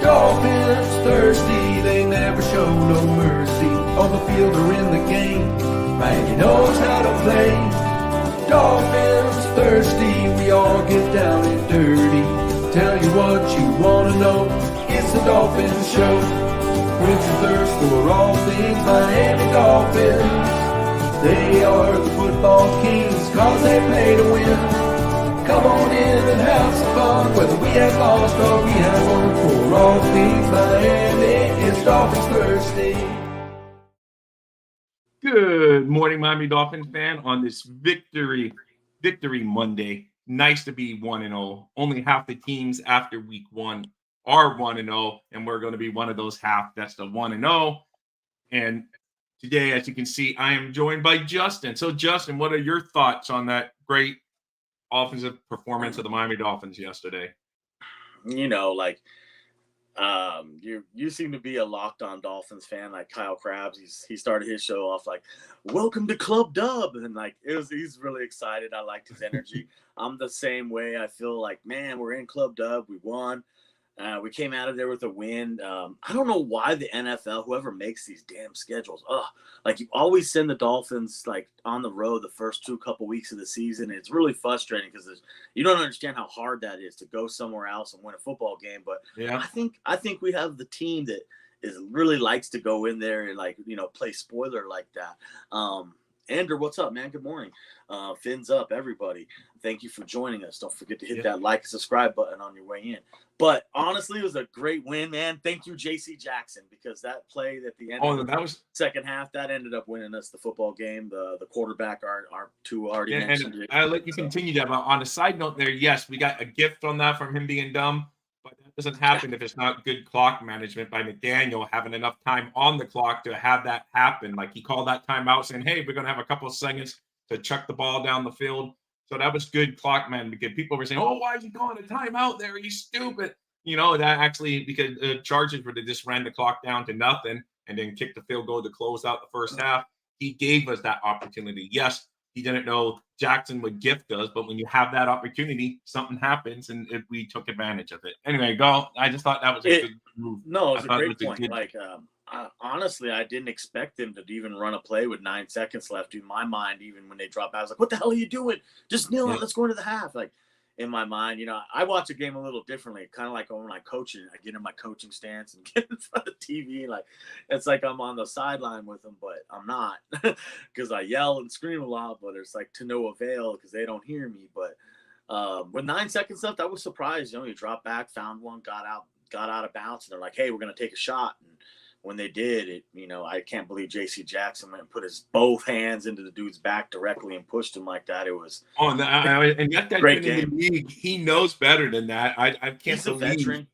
Dolphins thirsty, they never show no mercy. On the field or in the game, man, he knows how to play. Dolphins thirsty, we all get down and dirty. Tell you what you wanna know, it's the Dolphins Show. Quench your thirst for all things Miami Dolphins. They are the football kings, cause they play to win. Come on in and have some fun, whether we have lost or we have won. For all things Miami, it's Dolphins Thursday. Good morning, Miami Dolphins fan, on this Victory Monday. Nice to be 1-0. Only half the teams after week 1 are 1-0, and we're going to be one of those half that's the 1-0. And today, as you can see, I am joined by Justin. So, Justin, what are your thoughts on that great offensive performance of the Miami Dolphins yesterday? You seem to be a locked on Dolphins fan, like Kyle Krabs. He started his show off like, "Welcome to Club Dub," and he's really excited. I liked his energy. I'm the same way. I feel like, man, we're in Club Dub. We won. We came out of there with a win. I don't know why the NFL, whoever makes these damn schedules, you always send the Dolphins like on the road the first couple weeks of the season. It's really frustrating because you don't understand how hard that is to go somewhere else and win a football game. But yeah, I think we have the team that really likes to go in there and play spoiler like that. Andrew, what's up, man? Good morning. Fins up, everybody. Thank you for joining us. Don't forget to hit that like and subscribe button on your way in. But honestly, it was a great win, man. Thank you, J.C. Jackson, because that play at the end of the second half, that ended up winning us the football game. The quarterback, our two already mentioned it. I'll let you continue that. But on a side note there, yes, we got a gift on that from him being dumb. But that doesn't happen if it's not good clock management by McDaniel having enough time on the clock to have that happen. Like he called that timeout saying, hey, we're going to have a couple of seconds to chuck the ball down the field. So that was good clock management because people were saying, oh, why is he calling a timeout there? He's stupid. That actually because the Chargers were just ran the clock down to nothing and then kicked the field goal to close out the first half. He gave us that opportunity. Yes, he didn't know Jackson would gift us, but when you have that opportunity, something happens, and we took advantage of it. Anyway, go. I just thought that was a good move. No, it was a great point. Honestly, I didn't expect them to even run a play with 9 seconds left. In my mind, even when they dropped out, I was like, what the hell are you doing? Just kneel it. Let's go into the half. Like, in my mind, I watch a game a little differently. Kind of like when I coach it, I get in my coaching stance and get in front of the TV. Like, it's like I'm on the sideline with them, but I'm not because I yell and scream a lot, but it's like to no avail because they don't hear me. But with 9 seconds left, I was surprised. You dropped back, found one, got out of bounds, and they're like, hey, we're going to take a shot. And when they did, I can't believe J.C. Jackson went and put his both hands into the dude's back directly and pushed him like that. It was and that great game. In the league, he knows better than that. I can't He's believe. A veteran.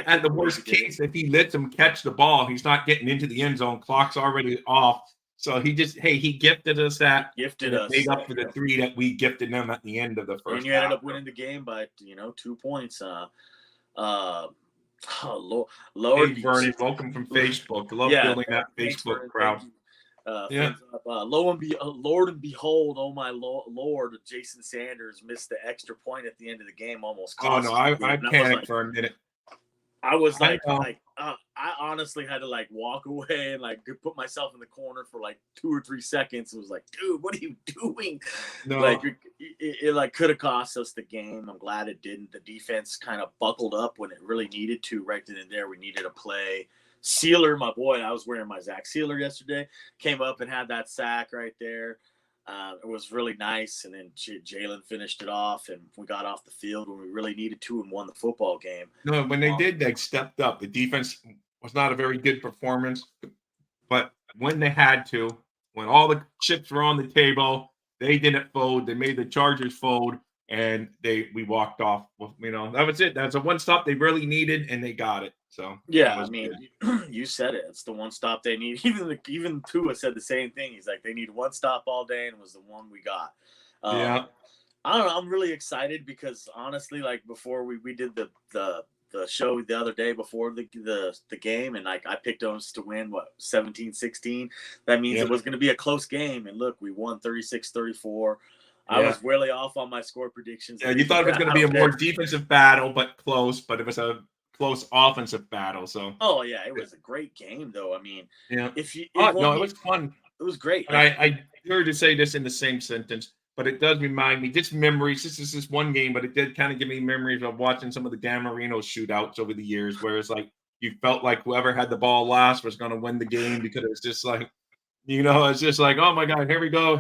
At the worst case, if he lets him catch the ball, he's not getting into the end zone. Clock's already off. So he gifted us that. Made up for the 3 that we gifted them at the end of the first. And you ended up winning the game by 2 points. Lord, hey, Bernie, welcome from Facebook. Love building that Facebook crowd. Lord and behold, oh my Lord, Jason Sanders missed the extra point at the end of the game, almost. I panicked for a minute. I was I honestly had to walk away and put myself in the corner for 2 or 3 seconds. It was like, dude, what are you doing? No. It could have cost us the game. I'm glad it didn't. The defense kind of buckled up when it really needed to. Right then and there, we needed a play. Sealer, my boy, I was wearing my Zach Sealer yesterday. Came up and had that sack right there. It was really nice, and then Jalen finished it off, and we got off the field when we really needed to and won the football game. No, when they did, they stepped up. The defense was not a very good performance, but when they had to, when all the chips were on the table, they didn't fold. They made the Chargers fold, and we walked off. That was it. That's a one stop they really needed, and they got it. So yeah, you said it. It's the one stop they need. Even Tua said the same thing. He's like, they need one stop all day, and it was the one we got. Yeah, I don't know. I'm really excited because honestly, before we did the show the other day before the game, and I picked us to win 17-16. That means it was going to be a close game, and look, we won 36-34. I was really off on my score predictions. Yeah, you thought it was going to be a more defensive battle, but close. But it was a close offensive battle. So Oh yeah, it was a great game though. I mean, yeah. if you Oh it no, won't it be, was fun. it was great. And I heard you say this in the same sentence, but it does remind me just memories. This is just one game, but it did kind of give me memories of watching some of the Dan Marino shootouts over the years, where it's like you felt like whoever had the ball last was going to win the game because it was just like, it's just like, oh my God, here we go,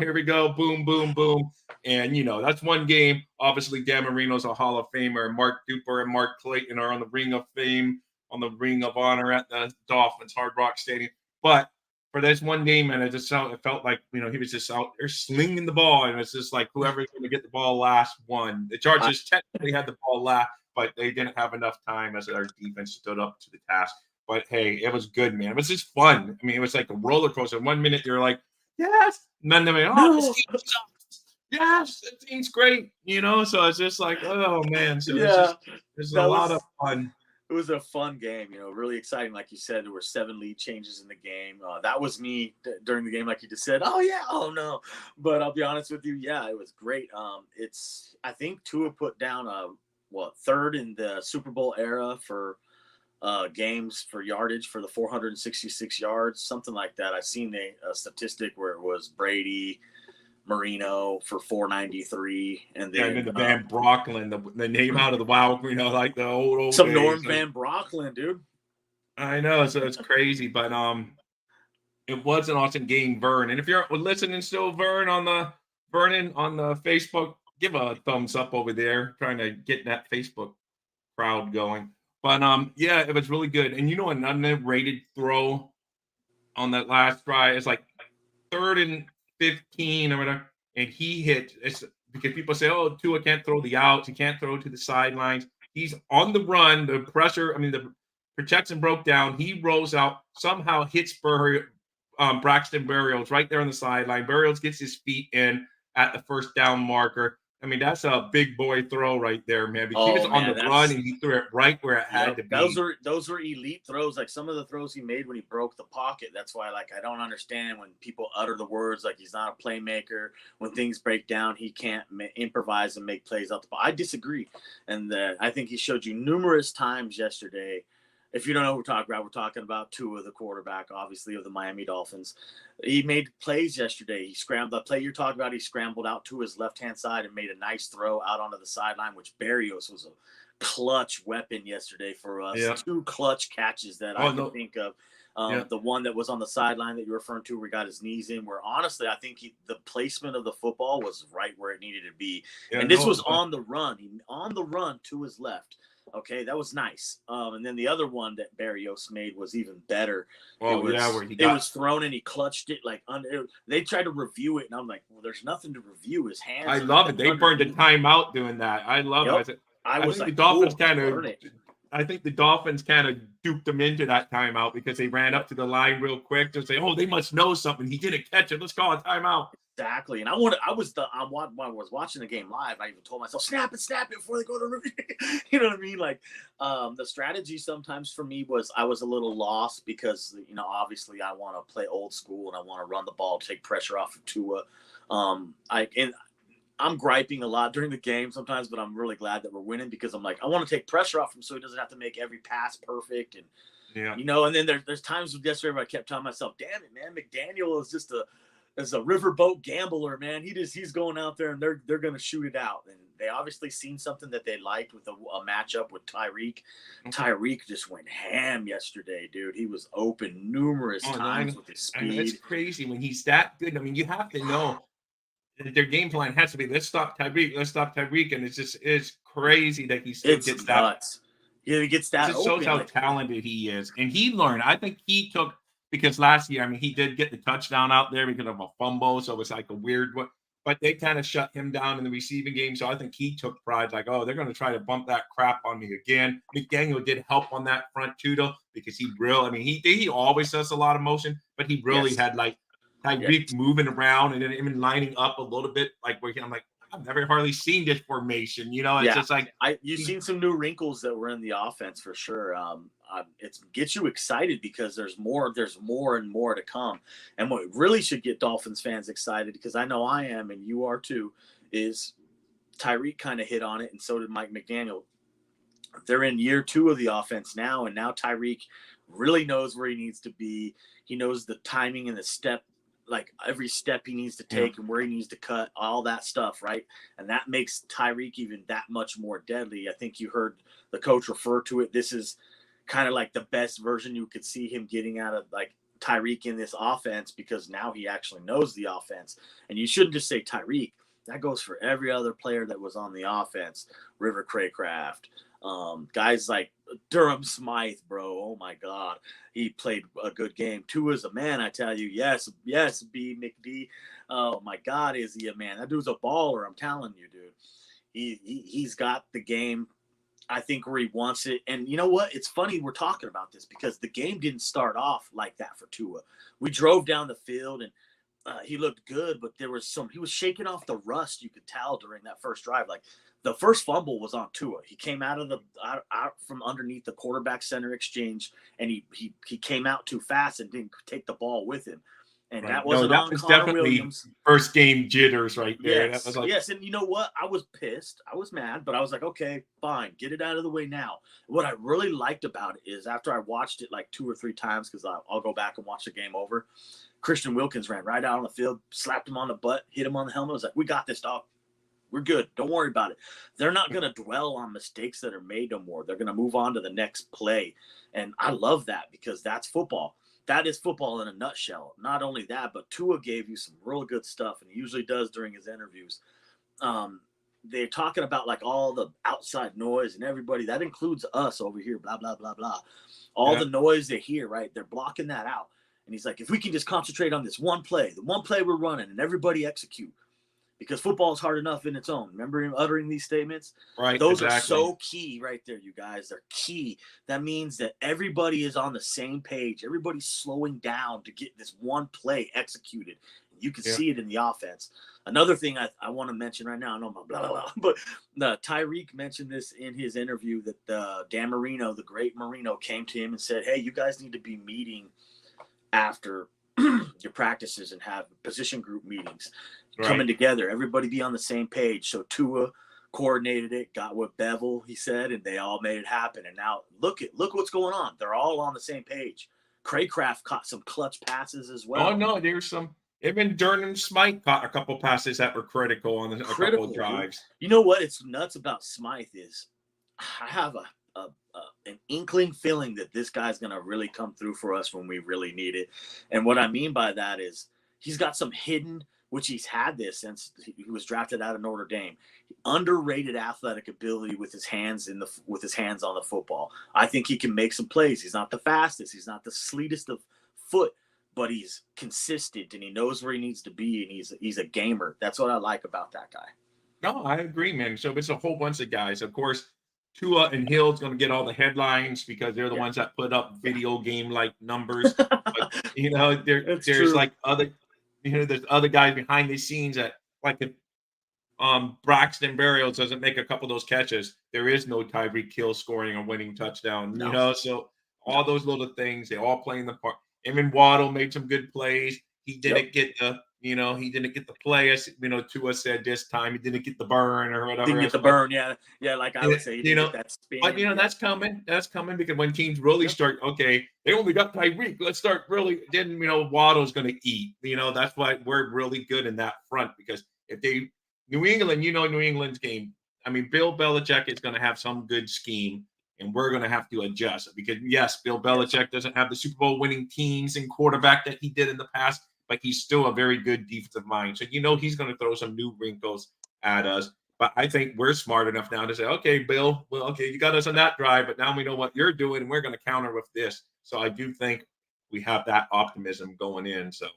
boom, boom, boom. And that's one game. Obviously, Dan Marino's a Hall of Famer. Mark Duper and Mark Clayton are on the Ring of Fame, on the Ring of Honor at the Dolphins Hard Rock Stadium. But for this one game, and it felt like he was just out there slinging the ball, and it's just like whoever's going to get the ball last won. The Chargers technically had the ball last, but they didn't have enough time as our defense stood up to the task. But hey, it was good, man. It was just fun. I mean, it was like a roller coaster. 1 minute you're like, yes, and then they're like, oh, this team sucks. Yes, the team's great. So it's just like, oh man. So Yeah, it's a that lot was of fun. it was a fun game. Really exciting. Like you said, there were 7 lead changes in the game. That was me during the game, like you just said. Oh yeah, oh no. But I'll be honest with you, yeah, it was great. I think Tua put down third in the Super Bowl era for games for yardage for the 466 yards, something like that. I've seen a statistic where it was Brady, Marino for 493, and Yeah, and then then the Van Brocklin, the name out of the wild, like the old some days. Norm Van Brocklin, dude. I know, so it's crazy, but it was an awesome game, Vern. And if you're listening still, Vernon on the Facebook, give a thumbs up over there, trying to get that Facebook crowd going. But yeah, it was really good. And an underrated throw on that last try is like 3rd and 15 or whatever, and he hit. It's because people say, "Oh, Tua can't throw the outs. He can't throw to the sidelines." He's on the run. The pressure. I mean, the protection broke down. He rolls out, somehow hits Braxton Berrios right there on the sideline. Berrios gets his feet in at the first down marker. I mean, that's a big boy throw right there, man. Because he was on the run and he threw it right where it had to be. Those were elite throws. Like some of the throws he made when he broke the pocket. That's why, I don't understand when people utter the words like he's not a playmaker. When things break down, he can't improvise and make plays out the ball. I disagree, and I think he showed you numerous times yesterday. If you don't know what we're talking about Tua, the quarterback, obviously, of the Miami Dolphins. He made plays yesterday. He scrambled. The play you're talking about, he scrambled out to his left-hand side and made a nice throw out onto the sideline, which Berrios was a clutch weapon yesterday for us. Yeah. 2 clutch catches that I can think of. The one that was on the sideline that you're referring to, where he got his knees in, where honestly, I think the placement of the football was right where it needed to be. Yeah, and this was on the run. On the run to his left. Okay, that was nice. And then the other one that Berrios made was even better. Oh, it was thrown and he clutched it they tried to review it, and I'm like, well, there's nothing to review. His hands. I love it. They burned the timeout doing that. I love it. I think the Dolphins I think the Dolphins kind of duped them into that timeout because they ran up to the line real quick to say, "Oh, they must know something. He didn't catch it. Let's call a timeout." Exactly. And I was watching the game live. I even told myself, snap it before they go to review. You know what I mean? Like, the strategy sometimes for me was I was a little lost because, obviously I want to play old school and I want to run the ball, take pressure off of Tua. I'm griping a lot during the game sometimes, but I'm really glad that we're winning because I'm like, I want to take pressure off him so he doesn't have to make every pass perfect. And, and then there's times with yesterday where I kept telling myself, damn it, man, McDaniel is just a riverboat gambler, man. He's going out there and they're going to shoot it out. And they obviously seen something that they liked with a matchup with Tyreek. Tyreek just went ham yesterday, dude. He was open numerous times with his speed. I mean, it's crazy when he's that good. I mean, you have to know that their game plan has to be, let's stop Tyreek. And it's crazy that he still gets nuts. Yeah, he gets that. It just shows how talented he is. And he learned. I think he took, because last year, I mean, he did get the touchdown out there because of a fumble. So it was like a weird one. But they kind of shut him down in the receiving game. So I think he took pride, like, oh, they're going to try to bump that crap on me again. McDaniel did help on that front too, though, because he always does a lot of motion, but he really had like Tyreek moving around and then even lining up a little bit, like where I'm like, I've never hardly seen this formation. It's just like you've seen some new wrinkles that were in the offense for sure. It gets you excited because there's more and more to come. And what really should get Dolphins fans excited, because I know I am and you are too, is Tyreek kind of hit on it, and so did Mike McDaniel. they're in year 2 of the offense now, and now Tyreek really knows where he needs to be. He knows the timing and the step, like every step he needs to take and where he needs to cut, all that stuff, right? And that makes Tyreek even that much more deadly. I think you heard the coach refer to it. This is kind of like the best version you could see him getting out of like Tyreek in this offense, because now he actually knows the offense. And you shouldn't just say Tyreek. That goes for every other player that was on the offense. River Craycraft, guys like Durham Smythe, bro. Oh my God, he played a good game. Tua's a man, I tell you. Yes, B McD. Oh my God, is he a man? That dude's a baller. I'm telling you, dude. He's got the game, I think, where he wants it. And you know what? It's funny we're talking about this because the game didn't start off like that for Tua. We drove down the field and he looked good, but he was shaking off the rust. You could tell during that first drive. Like the first fumble was on Tua. He came out from underneath the quarterback center exchange, and he came out too fast and didn't take the ball with him. And that wasn't on Connor Williams. First game jitters right there. Yes, that was like, yes, and you know what? I was pissed. I was mad, but I was like, okay, fine, get it out of the way now. What I really liked about it is after I watched it like 2 or 3 times, because I'll go back and watch the game over, Christian Wilkins ran right out on the field, slapped him on the butt, hit him on the helmet. I was like, we got this, dog. We're good. Don't worry about it. They're not going to dwell on mistakes that are made no more. They're going to move on to the next play. And I love that because that's football. That is football in a nutshell. Not only that, but Tua gave you some real good stuff, and he usually does during his interviews. They're talking about like all the outside noise and everybody. That includes us over here, blah, blah, blah, blah. All the noise they hear, right? They're blocking that out. And he's like, if we can just concentrate on this one play, the one play we're running, and everybody execute, because football is hard enough in its own. Remember him uttering these statements? Right. Those are so key right there, you guys. They're key. That means that everybody is on the same page. Everybody's slowing down to get this one play executed. You can see it in the offense. Another thing I want to mention right now, I know I'm blah, blah, blah, but Tyreek mentioned this in his interview that Dan Marino, the great Marino, came to him and said, hey, you guys need to be meeting after your practices and have position group meetings coming together. Everybody be on the same page. So Tua coordinated it, got with Bevel, he said, and they all made it happen. And now look what's going on. They're all on the same page. Craycraft caught some clutch passes as well. Oh no, there's some. Even Durham Smythe caught a couple passes that were critical on a couple of drives. Dude. You know what? It's nuts about Smythe is I have an inkling feeling that this guy's going to really come through for us when we really need it. And what I mean by that is he's got some hidden, which he's had this since he was drafted out of Notre Dame, underrated athletic ability with his hands on the football. I think he can make some plays. He's not the fastest. He's not the sleetest of foot, but he's consistent and he knows where he needs to be. And he's a gamer. That's what I like about that guy. No, I agree, man. So it's a whole bunch of guys. Of course, Tua and Hill's going to get all the headlines because they're the ones that put up video game like numbers. But, there's true. Like other, there's other guys behind the scenes that, like if Braxton Berrios doesn't make a couple of those catches, there is no Tyreek Hill scoring a winning touchdown. No. So all those little things, they all play in the part. Even Waddle made some good plays. He didn't get the. He didn't get the play. As Tua said this time, he didn't get the burn or whatever. Didn't get the burn, yeah. Like I would say, he didn't get that spin. But that's coming. That's coming because when teams really start, okay, they only got Tyreek. Let's start really. Then Waddle's going to eat. That's why we're really good in that front because if they New England, New England's game. I mean, Bill Belichick is going to have some good scheme, and we're going to have to adjust because yes, Bill Belichick doesn't have the Super Bowl winning teams and quarterback that he did in the past. But he's still a very good defensive mind. So, he's going to throw some new wrinkles at us. But I think we're smart enough now to say, okay, Bill, well, okay, you got us on that drive, but now we know what you're doing, and we're going to counter with this. So I do think we have that optimism going in. So,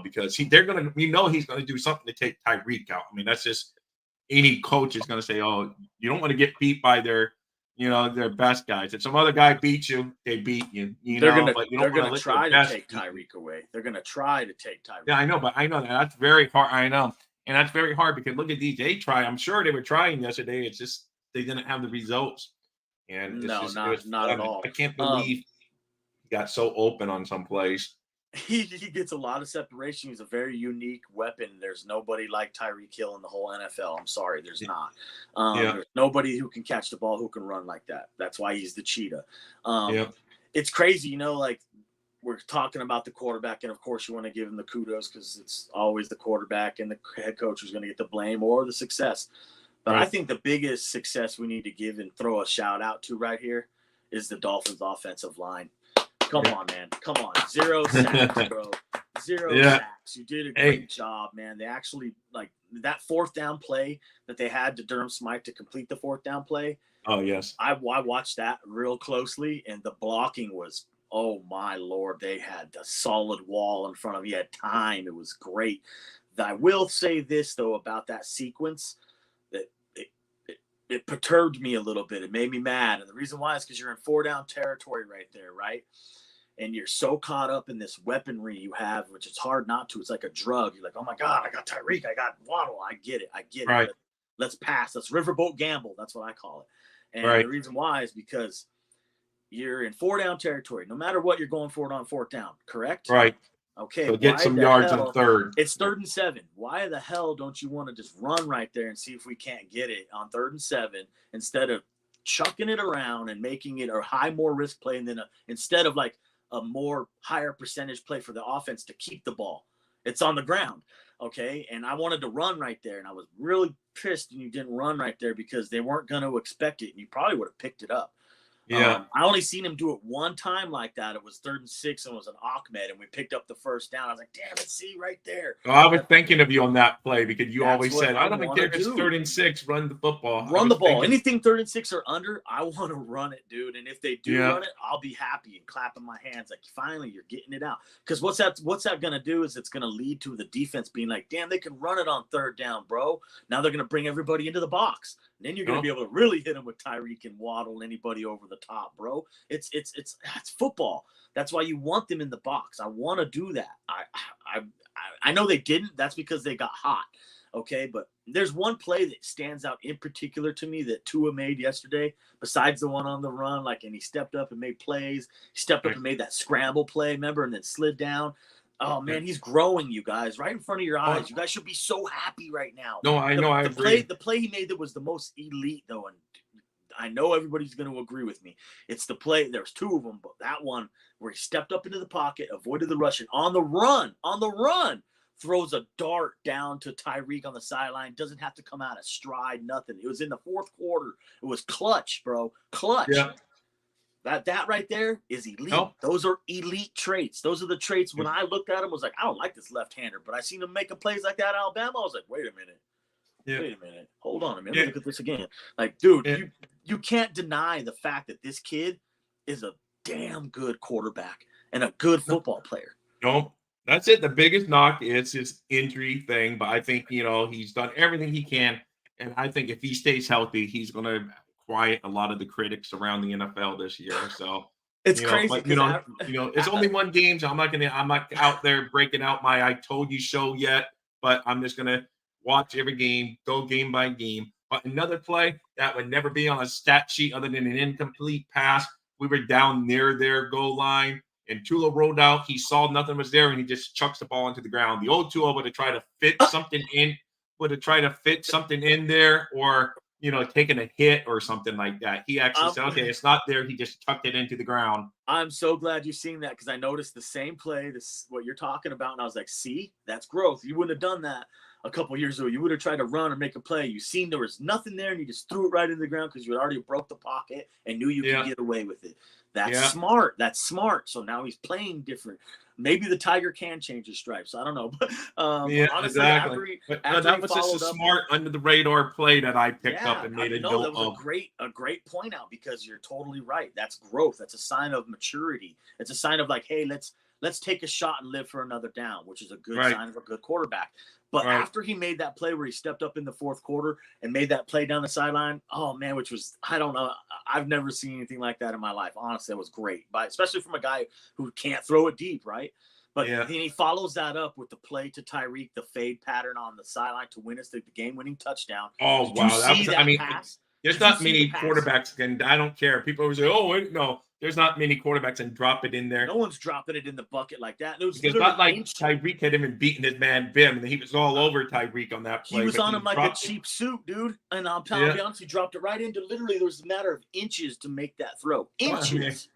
because he's going to do something to take Tyreek out. I mean, that's just any coach is going to say, oh, you don't want to get beat by their best guys. If some other guy beats you, they beat you. They're going to try to take Tyreek away. They're going to try to take Tyreek. Yeah, I know, but I know that's very hard. I know, and that's very hard because look at these. They try. I'm sure they were trying yesterday. It's just they didn't have the results. And not at all. I can't believe he got so open on some plays. he gets a lot of separation. He's a very unique weapon. There's nobody like Tyreek Hill in the whole NFL. I'm sorry, there's not. There's nobody who can catch the ball who can run like that. That's why he's the cheetah. It's crazy, like we're talking about the quarterback, and of course you want to give him the kudos because it's always the quarterback and the head coach who's going to get the blame or the success. But I think the biggest success we need to give and throw a shout out to right here is the Dolphins offensive line. Come on, man. Come on. 0 sacks, bro. 0 sacks. You did a great job, man. They actually, like, that fourth down play that they had to Durham Smythe to complete the fourth down play. Oh, yes. I watched that real closely, and the blocking was, oh, my Lord. They had a solid wall in front of them. You had time. It was great. I will say this, though, about that sequence, that it perturbed me a little bit. It made me mad. And the reason why is because you're in 4-down territory right there, right? And you're so caught up in this weaponry you have, which it's hard not to. It's like a drug. You're like, oh, my God, I got Tyreek. I got Waddle. I get it. Right. Let's pass. Let's riverboat gamble. That's what I call it. And the reason why is because you're in 4-down territory. No matter what, you're going for it on 4th down, correct? Right. Okay. So get some yards on 3rd. It's 3rd and 7. Why the hell don't you want to just run right there and see if we can't get it on 3rd and 7 instead of chucking it around and making it a more risk play, and then instead of like a more higher percentage play for the offense to keep the ball? It's on the ground. Okay. And I wanted to run right there, and I was really pissed and you didn't run right there because they weren't going to expect it, and you probably would have picked it up. I only seen him do it one time like that. It was 3rd and 6, and it was an Ahmed, and we picked up the first down. I was like, damn it, see right there. Well, I was thinking of you on that play because you always said, I don't care if it's 3rd and 6, run the football. Run the ball. Anything 3rd and 6 or under, I want to run it, dude. And if they do run it, I'll be happy and clapping my hands like, finally, you're getting it out. Because what's that going to do is it's going to lead to the defense being like, damn, they can run it on 3rd down, bro. Now they're going to bring everybody into the box. And then you're going to be able to really hit them with Tyreek and Waddle and anybody over the top, bro. It's football. That's why you want them in the box. I want to do that. I know they didn't. That's because they got hot. Okay, but there's one play that stands out in particular to me that Tua made yesterday, besides the one on the run, and he stepped up and made plays. He stepped up and made that scramble play, remember, and then slid down. Oh, man, he's growing, you guys, right in front of your eyes. You guys should be so happy right now. No, I know. I agree. The play he made that was the most elite, though, and I know everybody's going to agree with me. It's the play. There's 2 of them, but that one where he stepped up into the pocket, avoided the rush, and on the run, throws a dart down to Tyreek on the sideline. Doesn't have to come out of stride, nothing. It was in the 4th quarter. It was clutch, bro. Clutch. Yeah. That right there is elite. Oh. Those are elite traits. Those are the traits when I looked at him, I was like, I don't like this left-hander, but I seen him making plays like that at Alabama. I was like, wait a minute. Wait a minute. Hold on a minute. Look at this again. Like, dude, you can't deny the fact that this kid is a damn good quarterback and a good football player. No, that's it. The biggest knock is his injury thing, but I think, he's done everything he can, and I think if he stays healthy, he's going to quiet a lot of the critics around the NFL this year. So it's crazy. But, it's only one game, so I'm not out there breaking out my I told you show yet, but I'm just going to watch every game, go game by game. But another play that would never be on a stat sheet other than an incomplete pass. We were down near their goal line, and Tua rolled out. He saw nothing was there, and he just chucks the ball into the ground. The old Tua would have tried to fit something in there, or taking a hit or something like that. He actually said, okay, it's not there. He just tucked it into the ground. I'm so glad you've seen that because I noticed the same play, what you're talking about, and I was like, see, that's growth. You wouldn't have done that a couple years ago. You would have tried to run or make a play. You seen there was nothing there, and you just threw it right into the ground because you had already broke the pocket and knew you could get away with it. That's smart. That's smart. So now he's playing different. Maybe the Tiger can change his stripes. I don't know. But, honestly, exactly. After that was just a smart under the radar play that I picked up and made a note that was a great point out because you're totally right. That's growth. That's a sign of maturity. It's a sign of like, hey, let's take a shot and live for another down, which is a good sign of a good quarterback. But after he made that play where he stepped up in the 4th quarter and made that play down the sideline, oh, man, which was, I don't know. I've never seen anything like that in my life. Honestly, it was great, especially from a guy who can't throw it deep, right? But then he follows that up with the play to Tyreek, the fade pattern on the sideline to win us the game-winning touchdown. Oh, wow. There's not many quarterbacks, and I don't care. People always say, oh, wait, no. there's not many quarterbacks and drop it in there. No one's dropping it in the bucket like that. It was Because literally not like inches. Tyreek had even beaten his man Bim, and he was all over Tyreek on that He play. was But on he him like a dropped it. cheap suit, dude. And I'll Yeah. be honest, he dropped it right into literally there was a matter of inches to make that throw. Well, I mean, Inches.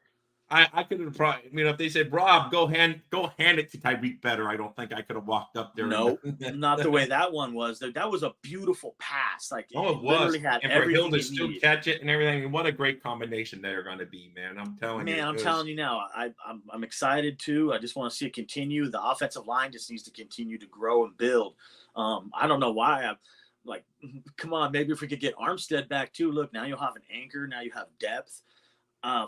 I could have probably, if they said, Rob, go hand it to Tyreek better, I don't think I could have walked up there. No, not the way that one was. That was a beautiful pass. Like Oh, it it was. literally had And for Hill everything to it still needed. catch it and everything, what a great combination they're going to be, man. I'm telling you. Man, I'm telling you now, I'm excited too. I just want to see it continue. The offensive line just needs to continue to grow and build. I don't know why I'm like, come on, maybe if we could get Armstead back too. Look, now you'll have an anchor. Now you have depth.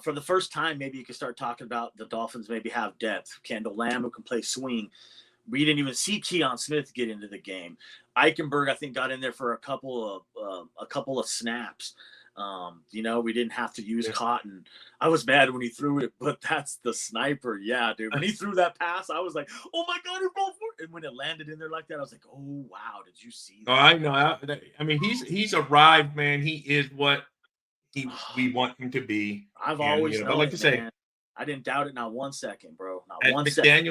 For the first time, maybe you could start talking about the Dolphins maybe have depth. Kendall Lamb, who can play swing. We didn't even see Keon Smith get into the game. Eichenberg, I think, got in there for a couple of snaps. We didn't have to use Cotton. I was mad when he threw it, but that's the sniper. Yeah, dude. When he threw that pass, I was like, oh my God, he's going for it. And when it landed in there like that, I was like, oh, wow, did you see that? Oh, I know. I mean, he's arrived, man. He is what we want him to be. I've And, always known but like it, to say, man. I didn't doubt it not 1 second, bro. Not as 1 second.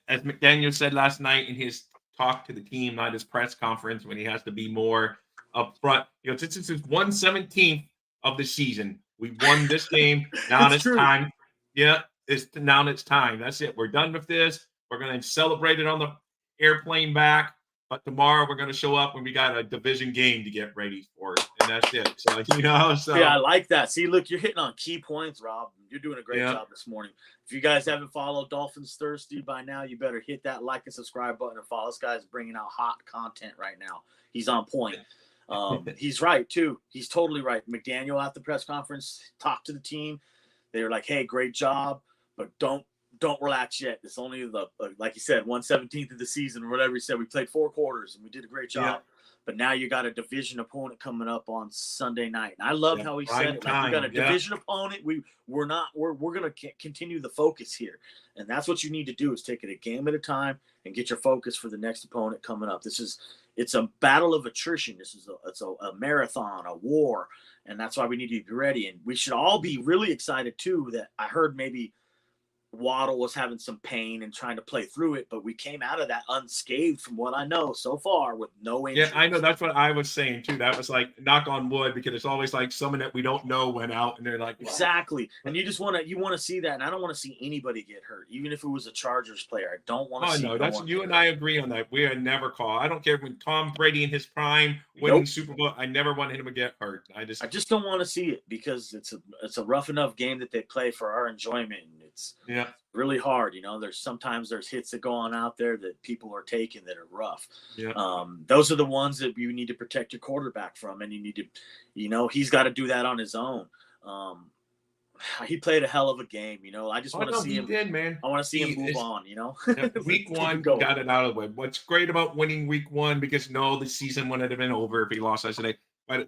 McDaniel said last night in his talk to the team, not his press conference, when he has to be more up front. Since this is 1/17 of the season, we won this game. Now it's time. Yeah, now it's time. That's it. We're done with this. We're going to celebrate it on the airplane back. But tomorrow we're going to show up when we got a division game to get ready for it, and that's it. So Yeah, I like that. See, look, you're hitting on key points, Rob. You're doing a great job this morning. If you guys haven't followed Dolphins Thirsty by now, you better hit that like and subscribe button and follow. This guy's bringing out hot content right now. He's on point. He's right too. He's totally right. McDaniel at the press conference talked to the team. They were like, "Hey, great job, but don't relax yet. It's only like you said, 1/17 of the season or whatever he said. We played 4 quarters and we did a great job. Yeah. But now you got a division opponent coming up on Sunday night." And I love how he said it. Like, you got a division opponent. We're going to continue the focus here. And that's what you need to do is take it a game at a time and get your focus for the next opponent coming up. It's a battle of attrition. It's a marathon, a war. And that's why we need to be ready. And we should all be really excited too that I heard maybe Waddle was having some pain and trying to play through it, but we came out of that unscathed from what I know so far with no injuries. Yeah, I know. That's what I was saying too. That was like knock on wood, because it's always like someone that we don't know went out and they're like, wow. Exactly. And you just want to see that. And I don't want to see anybody get hurt, even if it was a Chargers player. I don't want to see. No, that's you and I agree on that. We are never call. I don't care when Tom Brady in his prime winning Super Bowl. I never wanted him to get hurt. I just don't want to see it because it's a rough enough game that they play for our enjoyment. And it's really hard. There's hits that go on out there that people are taking that are rough. Yeah. Those are the ones that you need to protect your quarterback from, and you need to, he's got to do that on his own. He played a hell of a game. I just want to see him. Did, man. I want to see him move on. Week 1 got it out of the way. What's great about winning week 1, because the season wouldn't have been over if he lost yesterday. But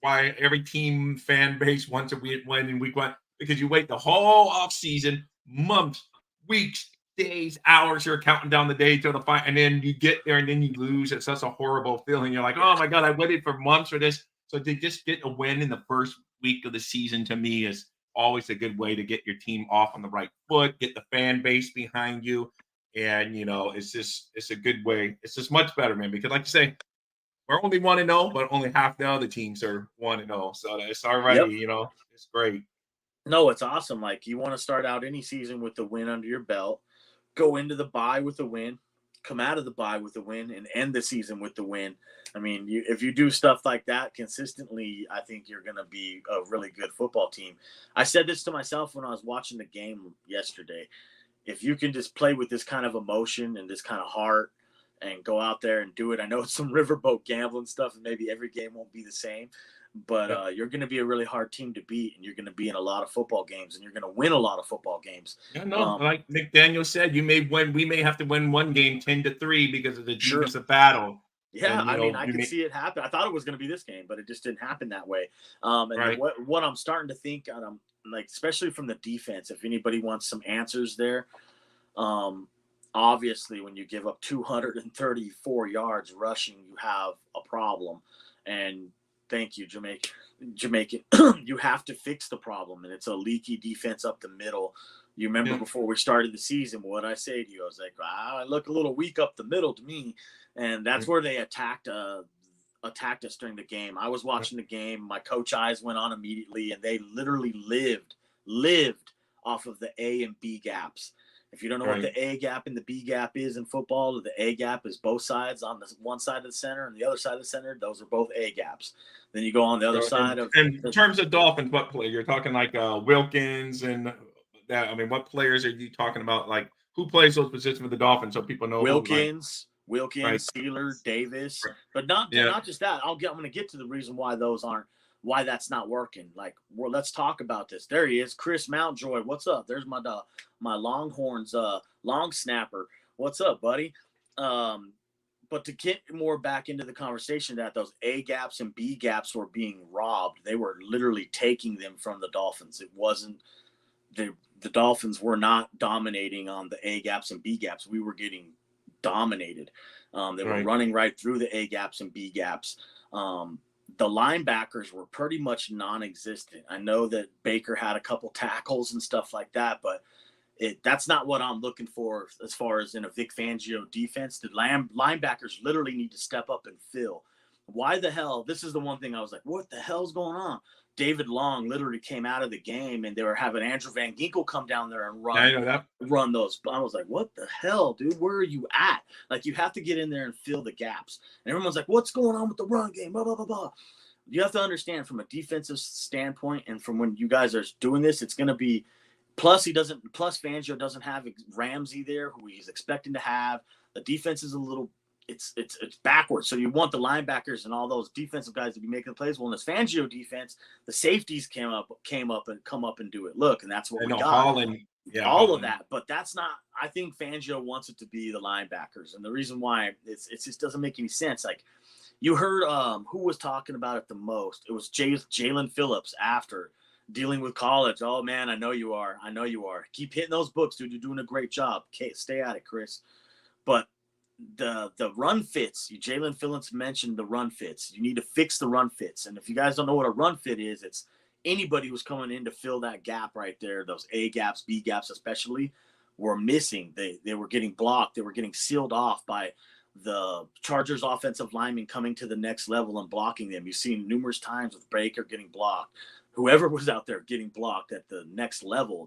why every team fan base wants to win in week 1, because you wait the whole off season, months, weeks, days, hours. You're counting down the days till the fight, and then you get there and then you lose. It's such a horrible feeling. You're like, oh my God, I waited for months for this. So to just get a win in the first week of the season, to me, is always a good way to get your team off on the right foot, get the fan base behind you. And, it's a good way. It's just much better, man, because like you say, we're only 1-0, but only half the other teams are 1-0. So it's already, it's great. No, it's awesome. Like, you want to start out any season with the win under your belt, go into the bye with a win, come out of the bye with a win, and end the season with the win. I mean, if you do stuff like that consistently, I think you're going to be a really good football team. I said this to myself when I was watching the game yesterday. If you can just play with this kind of emotion and this kind of heart and go out there and do it. I know it's some riverboat gambling stuff, and maybe every game won't be the same, but you're going to be a really hard team to beat, and you're going to be in a lot of football games, and you're going to win a lot of football games. Yeah, no, like McDaniel said, we may have to win one game 10-3 because of the defensive battle. Yeah, and, I could see it happen. I thought it was going to be this game, but it just didn't happen that way. What I'm starting to think, like, especially from the defense, if anybody wants some answers there, obviously when you give up 234 yards rushing, you have a problem. And Thank you, Jamaican. You have to fix the problem, and it's a leaky defense up the middle. You remember before we started the season, what I say to you? I was like, I look a little weak up the middle to me, and that's where they attacked us during the game. I was watching the game. My coach eyes went on immediately, and they literally lived off of the A and B gaps. If you don't know what the A gap and the B gap is in football, the A gap is both sides on the one side of the center and the other side of the center. Those are both A gaps. Then you go on the other side of. And in terms of Dolphins, what player you're talking like Wilkins and that? I mean, what players are you talking about? Like who plays those positions for the Dolphins so people know? Wilkins, Sealer, Davis, but not just that. I'm going to get to the reason why that's not working. Like, well, let's talk about this. There he is, Chris Mountjoy. What's up? There's my Longhorns long snapper. What's up, buddy? But to get more back into the conversation, that those A gaps and B gaps were being robbed. They were literally taking them from the Dolphins. It wasn't the Dolphins were not dominating on the A gaps and B gaps. We were getting dominated. They were running right through the A gaps and B gaps. The linebackers were pretty much non-existent. I know that Baker had a couple tackles and stuff like that, but that's not what I'm looking for as far as in a Vic Fangio defense. The linebackers literally need to step up and fill. Why the hell? This is the one thing I was like, what the hell's going on? David Long literally came out of the game, and they were having Andrew Van Ginkel come down there and run those. I was like, what the hell, dude? Where are you at? Like, you have to get in there and fill the gaps. And everyone's like, what's going on with the run game? Blah, blah, blah, blah. You have to understand from a defensive standpoint, and from when you guys are doing this, it's going to be plus Fangio doesn't have Ramsey there, who he's expecting to have. The defense is a little it's backwards. So you want the linebackers and all those defensive guys to be making plays. Well, in this Fangio defense, the safeties come up and do it. Look, and that's what we got. Holland, all of that. But that's not. I think Fangio wants it to be the linebackers, and the reason why it just doesn't make any sense. Like you heard, who was talking about it the most? It was Jalen Phillips after dealing with college. Oh man, I know you are. Keep hitting those books, dude. You're doing a great job. Okay, stay at it, Chris. But the run fits. Jalen Phillips mentioned the run fits. You need to fix the run fits. And if you guys don't know what a run fit is, it's anybody who's coming in to fill that gap right there. Those A gaps, B gaps especially, were missing. They were getting blocked. They were getting sealed off by the Chargers offensive linemen coming to the next level and blocking them. You've seen numerous times with Baker getting blocked. Whoever was out there getting blocked at the next level,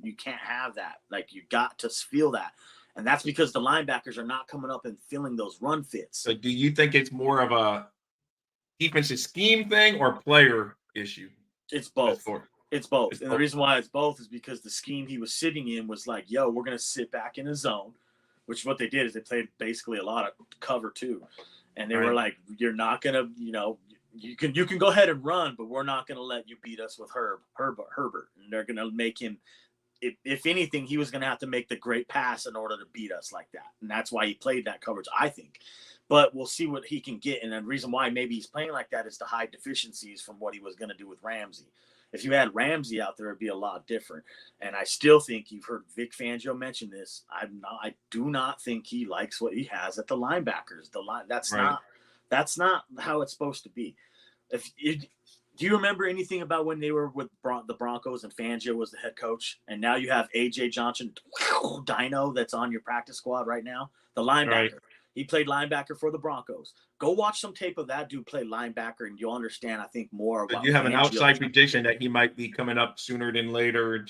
you can't have that. Like, you got to feel that. And that's because the linebackers are not coming up and filling those run fits. So do you think it's more of a defensive scheme thing or player issue? It's both. It's both. And the reason why it's both is because the scheme he was sitting in was like, yo, we're going to sit back in a zone, which is what they did is they played basically a lot of cover too. And they were like, you're not going to, you can go ahead and run, but we're not going to let you beat us with Herbert. And they're going to make him, if anything, he was going to have to make the great pass in order to beat us like that. And that's why he played that coverage, I think. But we'll see what he can get. And the reason why maybe he's playing like that is to hide deficiencies from what he was going to do with Ramsey. If you had Ramsey out there, it'd be a lot different. And I still think you've heard Vic Fangio mention this. I do not think he likes what he has at the linebackers. That's not how it's supposed to be. Do you remember anything about when they were with the Broncos and Fangio was the head coach, and now you have A.J. Johnson, Dino, that's on your practice squad right now? The linebacker. Right. He played linebacker for the Broncos. Go watch some tape of that dude play linebacker, and you'll understand, I think, more about But you have an outside prediction that he might be coming up sooner than later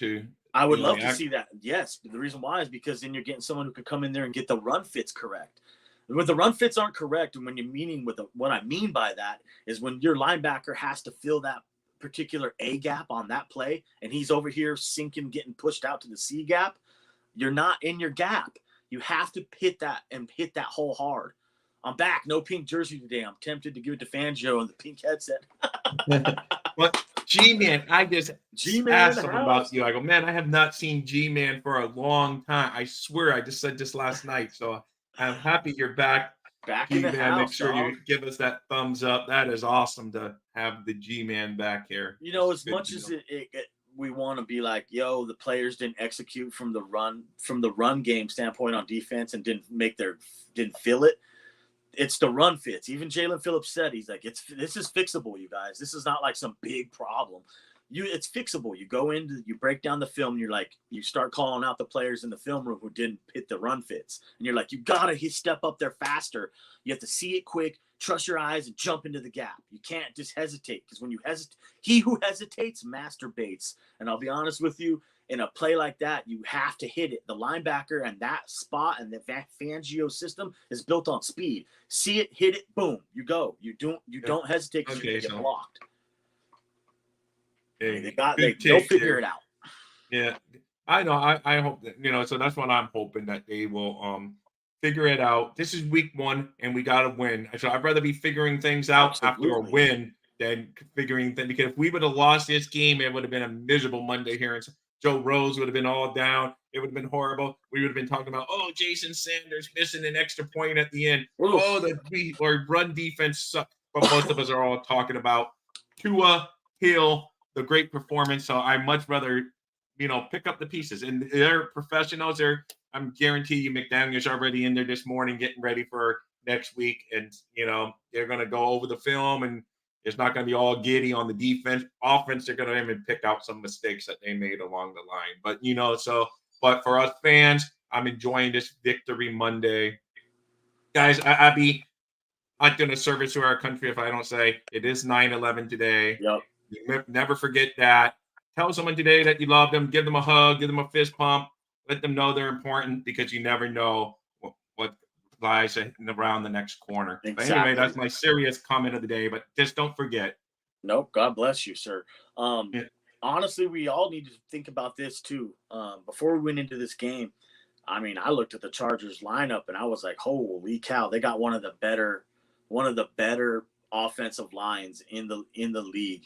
I would love to see that, yes. But the reason why is because then you're getting someone who could come in there and get the run fits correct. When the run fits aren't correct, and when you're meaning what I mean by that is when your linebacker has to fill that particular A gap on that play, and he's over here sinking, getting pushed out to the C gap, you're not in your gap. You have to hit that hole hard. I'm back. No pink jersey today. I'm tempted to give it to Fangio and the pink headset. But G-Man, I just asked him about you. I go, man, I have not seen G-Man for a long time. I swear, I just said this last night. So I'm happy you're back. Back in the house. Make sure you give us that thumbs up. That is awesome to have the G-Man back here. As much as we want to be like, yo, the players didn't execute from the run game standpoint on defense and didn't feel it. it's the run fits. Even Jalen Phillips said, he's like, this is fixable, you guys. This is not like some big problem. It's fixable. You go into, you break down the film, and you start calling out the players in the film room who didn't hit the run fits. And you're like, you gotta step up there faster. You have to see it quick, trust your eyes, and jump into the gap. You can't just hesitate, because when you hesitate, he who hesitates masturbates. And I'll be honest with you, in a play like that, you have to hit it. The linebacker and that spot and the Fangio system is built on speed. See it, hit it, boom, you go. You don't hesitate, because you're gonna get blocked. They'll figure it out. Yeah, I know. I hope that, so that's what I'm hoping, that they will figure it out. This is week 1, and we got to win. So I'd rather be figuring things out after a win than figuring things. Because if we would have lost this game, it would have been a miserable Monday here. And Joe Rose would have been all down. It would have been horrible. We would have been talking about, Jason Sanders missing an extra point at the end. Or run defense sucked. But most of us are all talking about Tua, Hill, the great performance. So I much rather, pick up the pieces. And they're professionals. I'm guarantee you McDaniel's already in there this morning getting ready for next week. And, they're going to go over the film, and it's not going to be all giddy on the defense. Offense, they're going to even pick out some mistakes that they made along the line. But, but for us fans, I'm enjoying this Victory Monday. Guys, I'd be not doing a service to our country if I don't say it is 9/11 today. Yep. Never forget that. Tell someone today that you love them. Give them a hug. Give them a fist pump. Let them know they're important, because you never know what lies around the next corner. Exactly. But anyway, that's my serious comment of the day. But just don't forget. Nope. God bless you, sir. Honestly, we all need to think about this too. Before we went into this game, I mean, I looked at the Chargers lineup and I was like, holy cow, they got one of the better offensive lines in the league.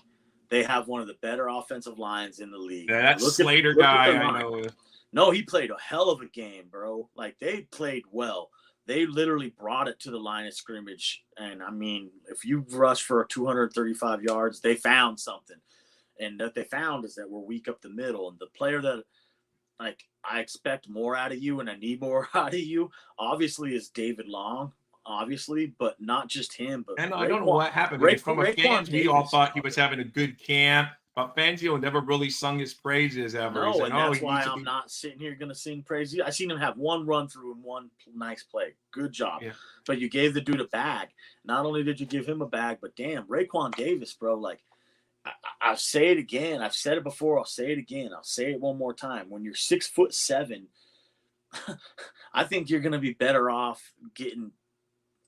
They have one of the better offensive lines in the league. Yeah, that Slater guy, I know. No, he played a hell of a game, bro. Like, they played well. They literally brought it to the line of scrimmage. And, I mean, if you rush for 235 yards, they found something. And what they found is that we're weak up the middle. And the player that, like, I expect more out of you and I need more out of you, obviously, is David Long. Obviously, but not just him. But and I don't know what happened. From a fans, we all thought he was having a good camp, but Fangio never really sung his praises ever. No, and that's why I'm not sitting here going to sing praises. I seen him have one run through and one nice play. Good job. Yeah. But you gave the dude a bag. Not only did you give him a bag, but damn, Raekwon Davis, bro. Like, I'll say it again. I've said it before. I'll say it again. I'll say it one more time. When you're 6'7", I think you're going to be better off getting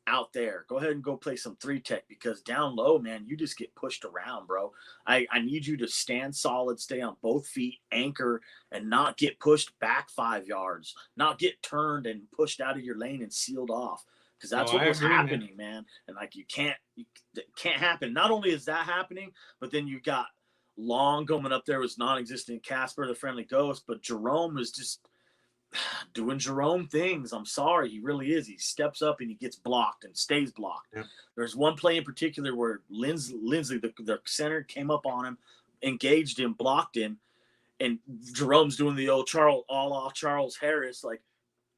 out there. Go ahead and go play some 3-tech, because down low, man, you just get pushed around, bro. I need you to stand solid, stay on both feet, anchor, and not get pushed back 5 yards, not get turned and pushed out of your lane and sealed off, because that's what was happening, man. And like, it can't happen. Not only is that happening, but then you got Long going up there was non-existent, Casper the Friendly Ghost, but Jerome is just doing Jerome things. I'm sorry, he really is. He steps up and he gets blocked and stays blocked. Yeah. There's one play in particular where Lindsey, the center, came up on him, engaged him, blocked him, and Jerome's doing the old Charles Harris, like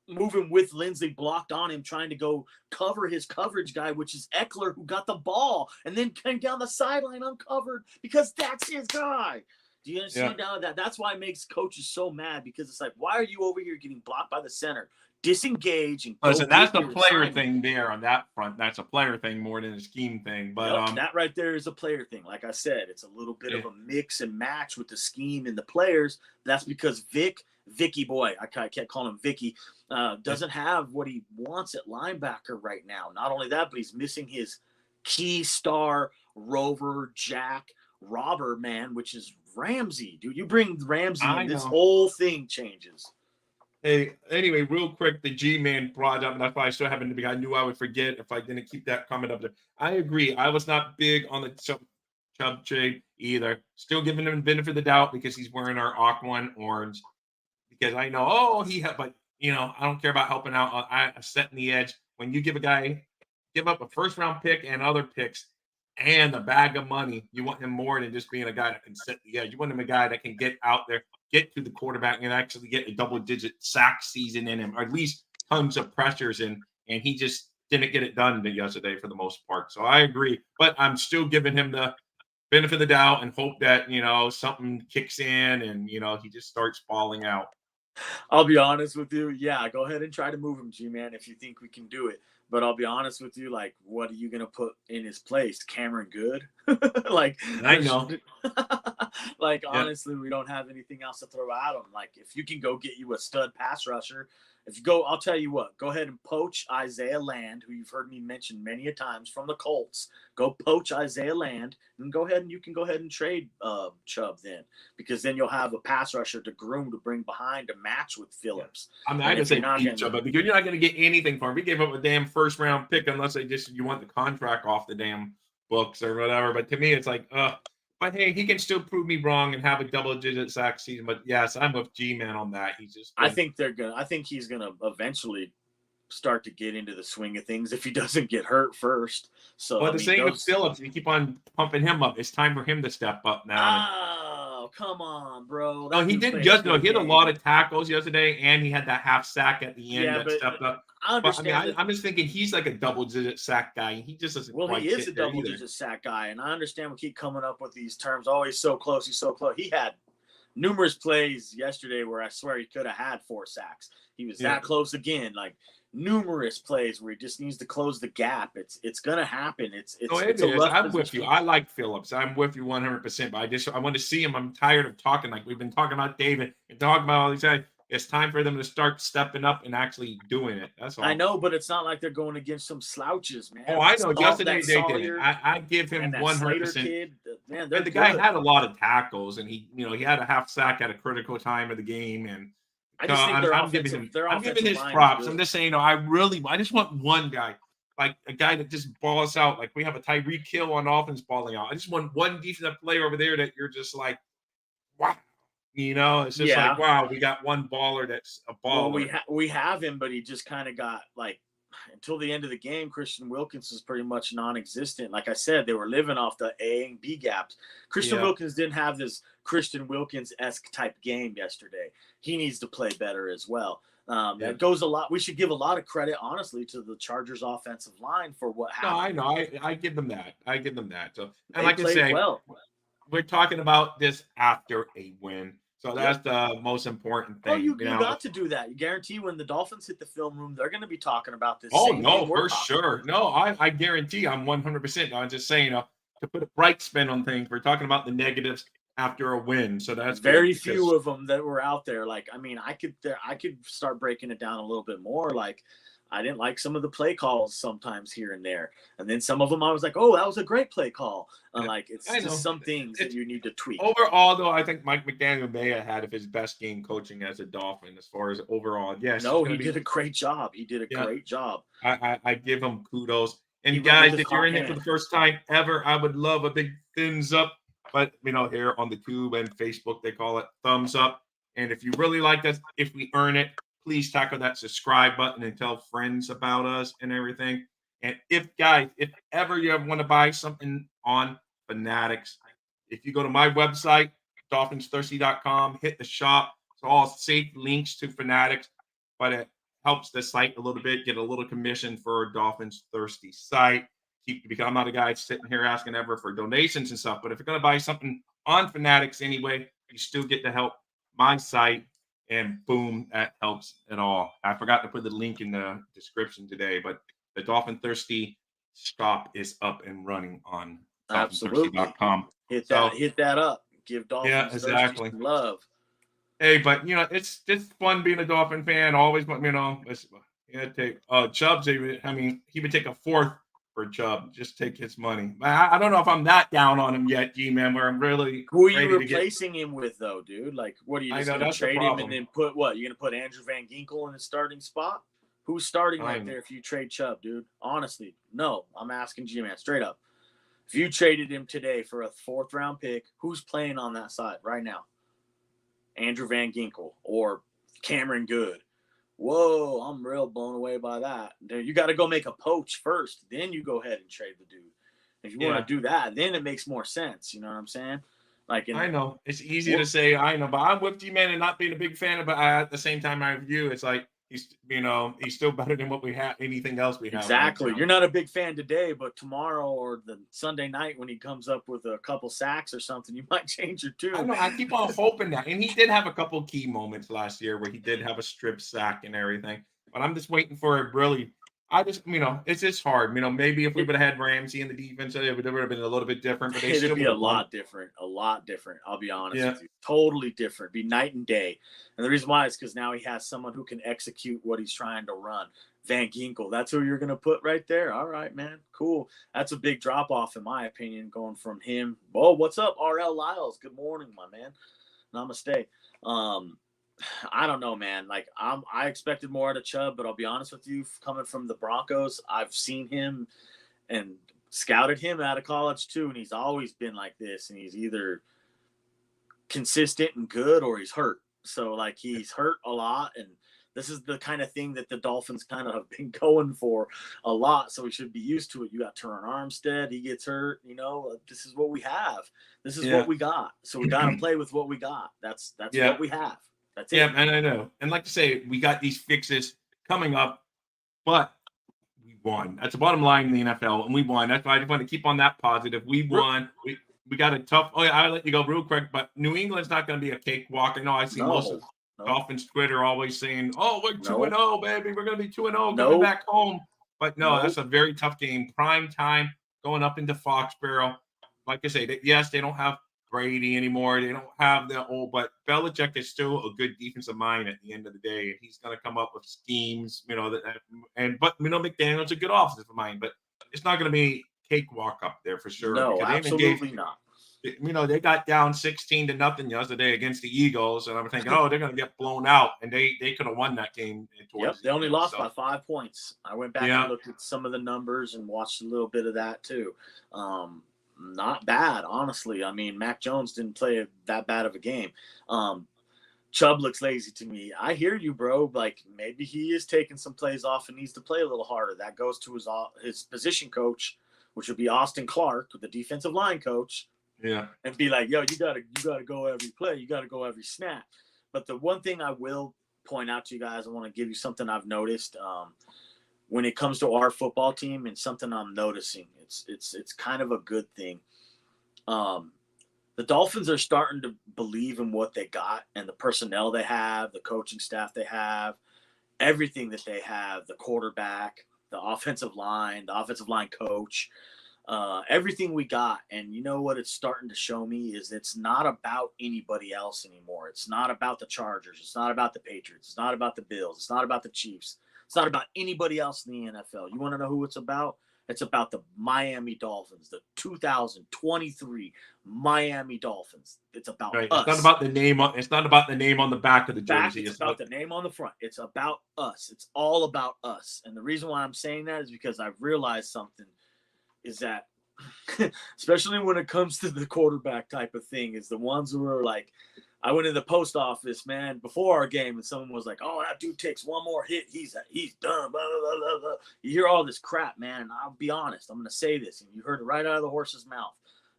moving with Lindsey, blocked on him, trying to go cover his coverage guy, which is Eckler, who got the ball and then came down the sideline uncovered because that's his guy. Do you understand now that? That's why it makes coaches so mad, because it's like, why are you over here getting blocked by the center? Disengage and listen. That's the player thing there on that front. That's a player thing more than a scheme thing. But that right there is a player thing. Like I said, it's a little bit of a mix and match with the scheme and the players. That's because Vicky boy, I can't call him Vicky, doesn't have what he wants at linebacker right now. Not only that, but he's missing his key star rover Jack robber man, which is Ramsey. Dude, you bring Ramsey and this whole thing changes. Hey, anyway, real quick, the G-Man brought up, and that's why I still haven't to be. I knew I would forget if I didn't keep that comment up there. I agree. I was not big on the Chubb trade either. Still giving him the benefit of the doubt because he's wearing our Aquan orange. Because I know, but I don't care about helping out. I'm setting the edge. When you give up a first-round pick and other picks and a bag of money, you want him more than just being a guy that can set the edge. You want him a guy that can get out there, get to the quarterback, and actually get a double-digit sack season in him, or at least tons of pressures in. And he just didn't get it done yesterday for the most part. So I agree, but I'm still giving him the benefit of the doubt and hope that something kicks in and he just starts falling out. I'll be honest with you. Yeah, go ahead and try to move him, G-Man, if you think we can do it. But I'll be honest with you, like, what are you gonna put in his place? Cameron Good? Like, I know. like, Yeah. honestly, we don't have anything else to throw at him. Like, if you can go get you a stud pass rusher, if you go, I'll tell you what, go ahead and poach Isaiah Land, who you've heard me mention many a times from the Colts. Go poach Isaiah Land, and you can go ahead and trade Chubb then, because then you'll have a pass rusher to groom to bring behind to match with Phillips. I mean, I didn't say keep Chubb, but you're not going to get anything for him. We gave up a damn first round pick unless you want the contract off the damn books or whatever. But to me, it's like, but hey, he can still prove me wrong and have a double-digit sack season. But yes, I'm with G-Man on that. He's just. I think he's gonna eventually start to get into the swing of things if he doesn't get hurt first. So, well, same with Phillips. You keep on pumping him up. It's time for him to step up now. Oh, come on, bro. No, he didn't just know. He had a lot of tackles yesterday, and he had that half sack at the end stepped up. I understand. I'm just thinking he's like a double-digit sack guy, and he just doesn't. Well, he is a double-digit sack guy, and I understand we keep coming up with these terms. Oh, he's so close. He's so close. He had numerous plays yesterday where I swear he could have had 4 sacks. He was that close again. Like, numerous plays where he just needs to close the gap. It's gonna happen. I'm with you. I like Phillips. I'm with you 100%. But I want to see him. I'm tired of talking like we've been talking about David and talking about all these guys. It's time for them to start stepping up and actually doing it. That's all. I know, but it's not like they're going against some slouches, man. Oh, I know. Yesterday they did it. I give him 100%. Man, the guy had a lot of tackles, and he had a half sack at a critical time of the game, and I'm giving his props. I'm just saying, I just want one guy, like a guy that just balls out. Like we have a Tyreek Hill on offense balling out. I just want one defensive player over there that you're just like, wow. It's just like, wow, we got one baller that's a baller. Well, we have him, but he just kind of got like, until the end of the game, Christian Wilkins was pretty much non-existent. Like I said, they were living off the A and B gaps. Christian Wilkins didn't have this Christian Wilkins-esque type game yesterday. He needs to play better as well. That goes a lot. We should give a lot of credit, honestly, to the Chargers' offensive line for what happened. No, I know. I give them that. So, and like I say, well. We're talking about this after a win. So that's the most important thing. Oh, you got to do that. You guarantee when the Dolphins hit the film room, they're going to be talking about this. Oh, no, for sure. No, I guarantee I'm 100%. I'm just saying, to put a bright spin on things, we're talking about the negatives after a win. So that's very few of them that were out there. Like, I mean, I could start breaking it down a little bit more. Like, I didn't like some of the play calls sometimes here and there. And then some of them I was like, oh, that was a great play call. Like, it's just some things that you need to tweak. Overall, though, I think Mike McDaniel may have had his best game coaching as a Dolphin as far as overall. Yes. No, he did a great job. He did a great job. I give him kudos. And guys, if you're in here for the first time ever, I would love a big thumbs up. But, here on the Tube and Facebook, they call it thumbs up. And if you really like us, if we earn it, please tackle that subscribe button and tell friends about us and everything. And if ever you ever want to buy something on Fanatics, if you go to my website, dolphinsthirsty.com, hit the shop. It's all safe links to Fanatics, but it helps the site a little bit, get a little commission for a Dolphins Thirsty site. Because I'm not a guy sitting here asking ever for donations and stuff, but if you're going to buy something on Fanatics anyway, you still get to help my site. And boom, that helps at all. I forgot to put the link in the description today, but the Dolphin Thirsty shop is up and running on dolphinthirsty.com. Hit that up. Give Dolphins Thirsty some love. Hey, but it's just fun being a Dolphin fan. Always, take Chubb's. I mean, he would take a fourth for Chubb. Just take his money. I don't know if I'm that down on him yet, G-Man, where I'm really. Who are you replacing him with, though, dude? Like, what are you just going to trade him and then put what? You're going to put Andrew Van Ginkel in his starting spot? Who's starting right there if you trade Chubb, dude? Honestly, no. I'm asking G-Man straight up. If you traded him today for a 4th round pick, who's playing on that side right now? Andrew Van Ginkel or Cameron Good? Whoa, I'm real blown away by that. You got to go make a poach first. Then you go ahead and trade the dude. If you want to do that, then it makes more sense. You know what I'm saying? Like, I know. It's easy to say, I know. But I'm with you, man, and not being a big fan of it. At the same time, I view it's like he's still better than what we have, anything else we have. Exactly. Right now. You're not a big fan today, but tomorrow or the Sunday night when he comes up with a couple sacks or something, you might change your I tune. know. I keep on hoping that, and he did have a couple key moments last year where he did have a strip sack and everything. But I'm just waiting for it. Really, it's just hard. Maybe if we would have had Ramsey in the defense, it would have been a little bit different. But they It'd still be would a have won. lot different. A lot different. I'll be honest Yeah. with you. Totally different. Be night and day. And the reason why is because now he has someone who can execute what he's trying to run. Van Ginkel, that's who you're going to put right there. All right, man. Cool. That's a big drop off, in my opinion, going from him. Oh, what's up, RL Lyles? Good morning, my man. Namaste. I don't know, man. Like I expected more out of Chubb, but I'll be honest with you, coming from the Broncos, I've seen him and scouted him out of college too, and he's always been like this. And he's either consistent and good, or he's hurt. So like he's hurt a lot, and this is the kind of thing that the Dolphins kind of have been going for a lot. So we should be used to it. You got Terron Armstead, he gets hurt. This is what we have. This is what we got. So we got to play with what we got. That's what we have. That's it. Yeah, and I know. And like to say, we got these fixes coming up, but we won. That's the bottom line in the NFL, and we won. That's why I just want to keep on that positive. We won. We got a tough. Oh yeah, I'll let you go real quick. But New England's not going to be a cakewalk. I know I see most of Dolphins Twitter always saying, "Oh, we're 2-0, baby. We're going to be 2-0 coming back home." But no, that's a very tough game. Prime time going up into Foxborough. Like I say, yes, they don't have Brady anymore. They don't have the old, but Belichick is still a good defensive mind at the end of the day, and he's going to come up with schemes, but McDaniel's a good offensive mind, but it's not going to be cakewalk up there for sure. No, absolutely not. They got down 16-0 yesterday against the Eagles, and I'm thinking, they're going to get blown out, and they could have won that game. They only lost by 5 points. I went back and looked at some of the numbers and watched a little bit of that too. Not bad, honestly. I mean, Mac Jones didn't play that bad of a game. Chubb looks lazy to me. I hear you, bro. Like, maybe he is taking some plays off and needs to play a little harder. That goes to his position coach, which would be Austin Clark, the defensive line coach. Yeah. And be like, yo, you gotta go every play. You gotta go every snap. But the one thing I will point out to you guys, I want to give you something I've noticed. When it comes to our football team, and something I'm noticing, it's kind of a good thing. The Dolphins are starting to believe in what they got and the personnel they have, the coaching staff they have, everything that they have, the quarterback, the offensive line coach, everything we got. And you know what it's starting to show me is it's not about anybody else anymore. It's not about the Chargers. It's not about the Patriots. It's not about the Bills. It's not about the Chiefs. It's not about anybody else in the NFL. You want to know who it's about? It's about the Miami Dolphins, the 2023 Miami Dolphins. It's about us. It's not about the name. It's not about the name on the back of the jersey. It's about the name on the front. It's about us. It's all about us. And the reason why I'm saying that is because I've realized something is that, especially when it comes to the quarterback type of thing, is the ones who are like, I went in the post office, man, before our game, and someone was like, "Oh, that dude takes one more hit, he's done." Blah, blah, blah, blah. You hear all this crap, man. And I'll be honest, I'm going to say this, and you heard it right out of the horse's mouth.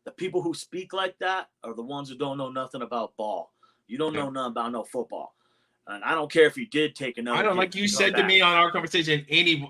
The people who speak like that are the ones who don't know nothing about ball. You don't know nothing about no football. And I don't care if you did take another. I don't, like you said to me on our conversation, any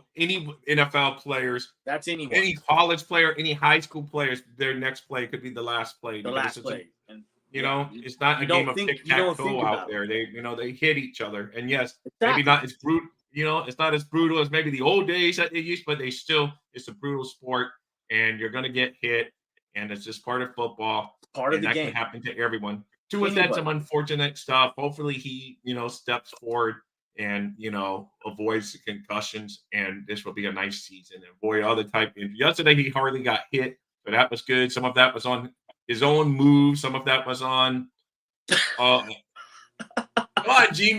NFL players, that's anyone, any college player, any high school players, their next play could be the last play. The last play. And it's not a game of tic-tac-toe out there. They hit each other. And yes, maybe not as brutal. It's not as brutal as maybe the old days that they used, but it's a brutal sport, and you're going to get hit, and it's just part of football. Part of the game. That can happen to everyone. Tua had some unfortunate stuff. Hopefully he, steps forward and, avoids the concussions, and this will be a nice season. And boy, other type. Yesterday he hardly got hit, so that was good. Some of that was on his own move. Some of that was on Gmail.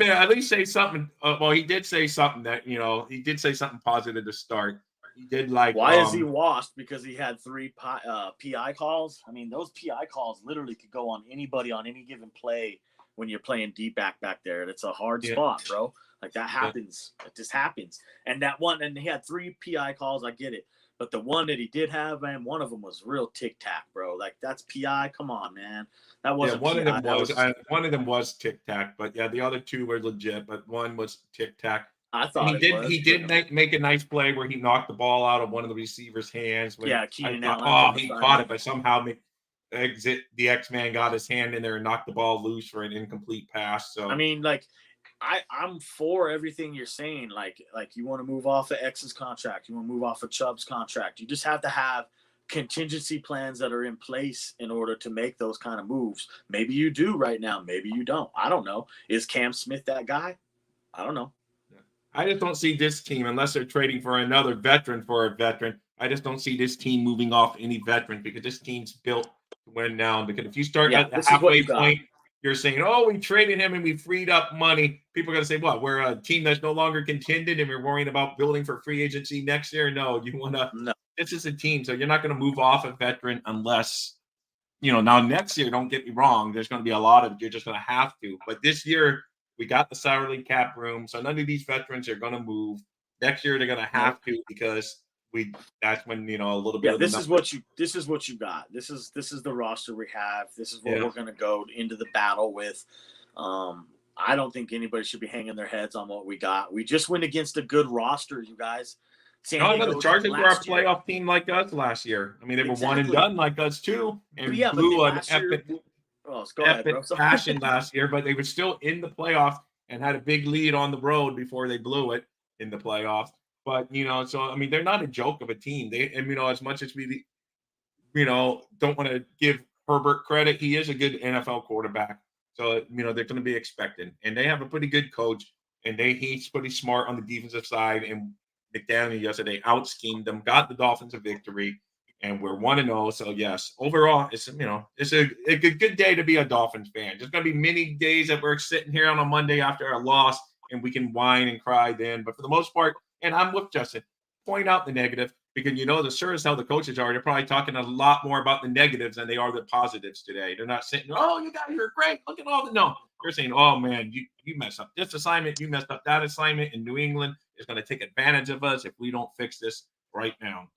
At least say something. He did say something that, he did say something positive to start. He did like. Why is he washed? Because he had 3 PI calls. I mean, those PI calls literally could go on anybody on any given play when you're playing deep back there. It's a hard spot, bro. Like that happens. It just happens. And that one, and he had 3 PI calls. I get it. But the one that he did have, man, one of them was real tic-tac, bro. Like, that's PI. Come on, man. That wasn't one PI. of them was one of them was tic-tac. But, the other 2 were legit. But one was tic-tac. I And thought it was. he did make a nice play where he knocked the ball out of one of the receiver's hands when Yeah, I Keenan thought, Allen oh, from the he caught it, sideline. but somehow the X-Man got his hand in there and knocked the ball loose for an incomplete pass. I So mean, like, I'm for everything you're saying. Like you want to move off of X's contract, you want to move off of Chubb's contract. You just have to have contingency plans that are in place in order to make those kind of moves. Maybe you do right now, maybe you don't. I don't know. Is Cam Smith that guy? I don't know. I just don't see this team unless they're trading for another veteran for a veteran. I just don't see this team moving off any veteran because this team's built to win now. Because if you start Yeah, at the this is what halfway you got. point, you're saying, "Oh, we traded him and we freed up money." People are going to say, "What? We're a team that's no longer contended and we're worrying about building for free agency next year." No, you want to. No. This is a team, so you're not going to move off a veteran unless now next year, don't get me wrong, there's going to be a lot of you're just going to have to. But this year, we got the salary cap room, so none of these veterans are going to move. Next year, they're going to have to because that's when a little bit Yeah, of the this is numbers. what you got. This is the roster we have. This is what Yeah. we're going to go into the battle with. I don't think anybody should be hanging their heads on what we got. We just went against a good roster, you guys. San No, Diego the Chargers were a last year. playoff team like us last year. I mean, they were one and Exactly. done like us too, and Yeah, but blew an last year. epic Oh, go ahead, bro. Sorry. fashion last year. But they were still in the playoffs and had a big lead on the road before they blew it in the playoffs. But so I mean, they're not a joke of a team. And as much as we don't want to give Herbert credit, he is a good NFL quarterback. So they're going to be expected, and they have a pretty good coach, and he's pretty smart on the defensive side. And McDaniel yesterday out schemed them, got the Dolphins a victory, and we're 1-0. So yes, overall, it's a good day to be a Dolphins fan. There's going to be many days that we're sitting here on a Monday after a loss, and we can whine and cry then. But for the most part, and I'm with Justin, point out the negative because the sure as hell the coaches are. They're probably talking a lot more about the negatives than they are the positives today. They're not saying, "Oh, you guys are great. Look at all the." No, they're saying, "Oh man, you messed up this assignment. You messed up that assignment. And New England is going to take advantage of us if we don't fix this right now."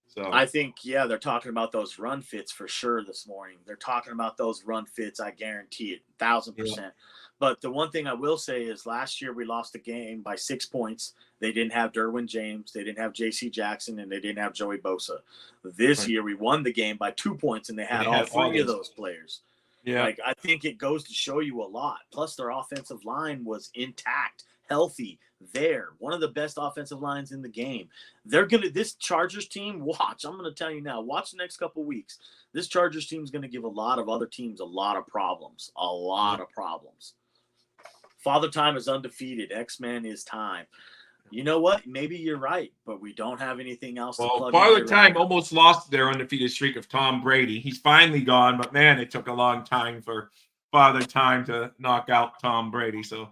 So I think, yeah, they're talking about those run fits for sure this morning. They're talking about those run fits. I guarantee it, 1,000%. But the one thing I will say is last year we lost the game by 6 points. They didn't have Derwin James. They didn't have J.C. Jackson, and they didn't have Joey Bosa. This year we won the game by 2 points, and they had all three of those players. Yeah. Like, I think it goes to show you a lot. Plus, their offensive line was intact, healthy, there. One of the best offensive lines in the game. This Chargers team, watch. I'm going to tell you now, watch the next couple weeks. This Chargers team is going to give a lot of other teams a lot of problems. A lot of problems. Father Time is undefeated. X-Men is time. You know what? Maybe you're right, but we don't have anything else to plug in. Father Time almost lost their undefeated streak of Tom Brady. He's finally gone, but man, it took a long time for Father Time to knock out Tom Brady. So